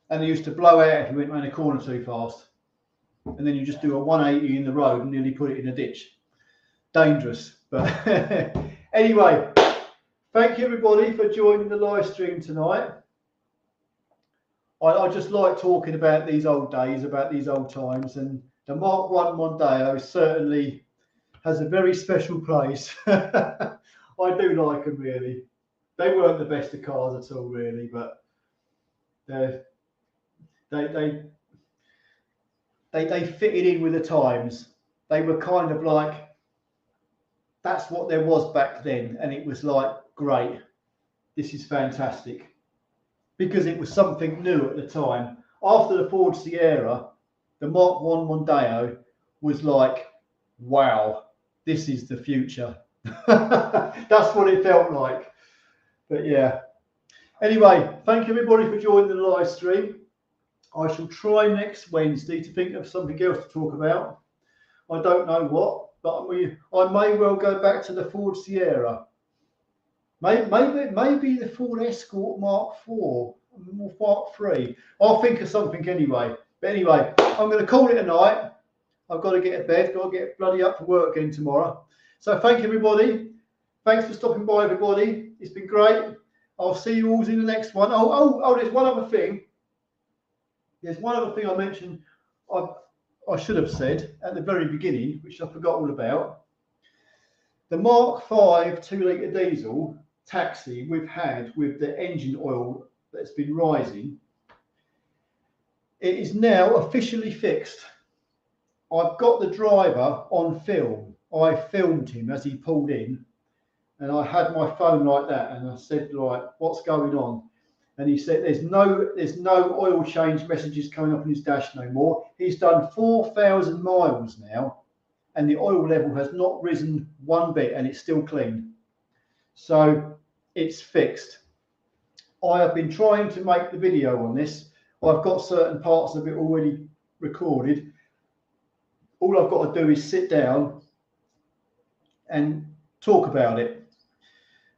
and they used to blow out if you went around a corner too fast, and then you just do a 180 in the road and nearly put it in a ditch. Dangerous, but anyway, thank you everybody for joining the live stream tonight. I just like talking about these old days, about these old times, and the Mark 1 Mondeo certainly has a very special place. I do like them, really. They weren't the best of cars at all, really, but they fitted in with the times. They were kind of like, that's what there was back then, and it was like, great, this is fantastic, because it was something new at the time. After the Ford Sierra, the Mark 1 Mondeo was like, wow, this is the future. That's what it felt like. But yeah. Anyway, thank you everybody for joining the live stream. I shall try next Wednesday to think of something else to talk about. I don't know what, but I may well go back to the Ford Sierra. Maybe the Ford Escort Mark IV, Mark III. I'll think of something anyway. But anyway, I'm going to call it a night. I've got to get to bed. Got to get bloody up for work again tomorrow. So thank you everybody. Thanks for stopping by, everybody. It's been great. I'll see you all in the next one. Oh, there's one other thing. There's one other thing I mentioned. I should have said at the very beginning, which I forgot all about. The Mark V 2-litre diesel taxi we've had with the engine oil that's been rising, it is now officially fixed. I've got the driver on film. I filmed him as he pulled in, and I had my phone like that, and I said, like, what's going on? And he said, there's no oil change messages coming up on his dash no more. He's done 4,000 miles now, and the oil level has not risen one bit, and it's still clean. So it's fixed. I have been trying to make the video on this. I've got certain parts of it already recorded. All I've got to do is sit down and talk about it.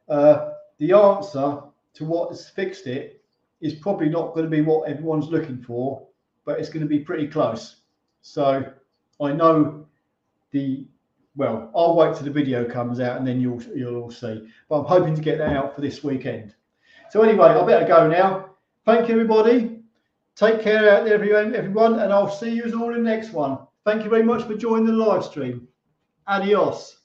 The answer to what has fixed it is probably not going to be what everyone's looking for, but it's going to be pretty close. So I know well, I'll wait till the video comes out and then you'll all see. But I'm hoping to get that out for this weekend. So anyway, I better go now. Thank you, everybody. Take care out there, everyone, and I'll see you all in the next one. Thank you very much for joining the live stream. Adios.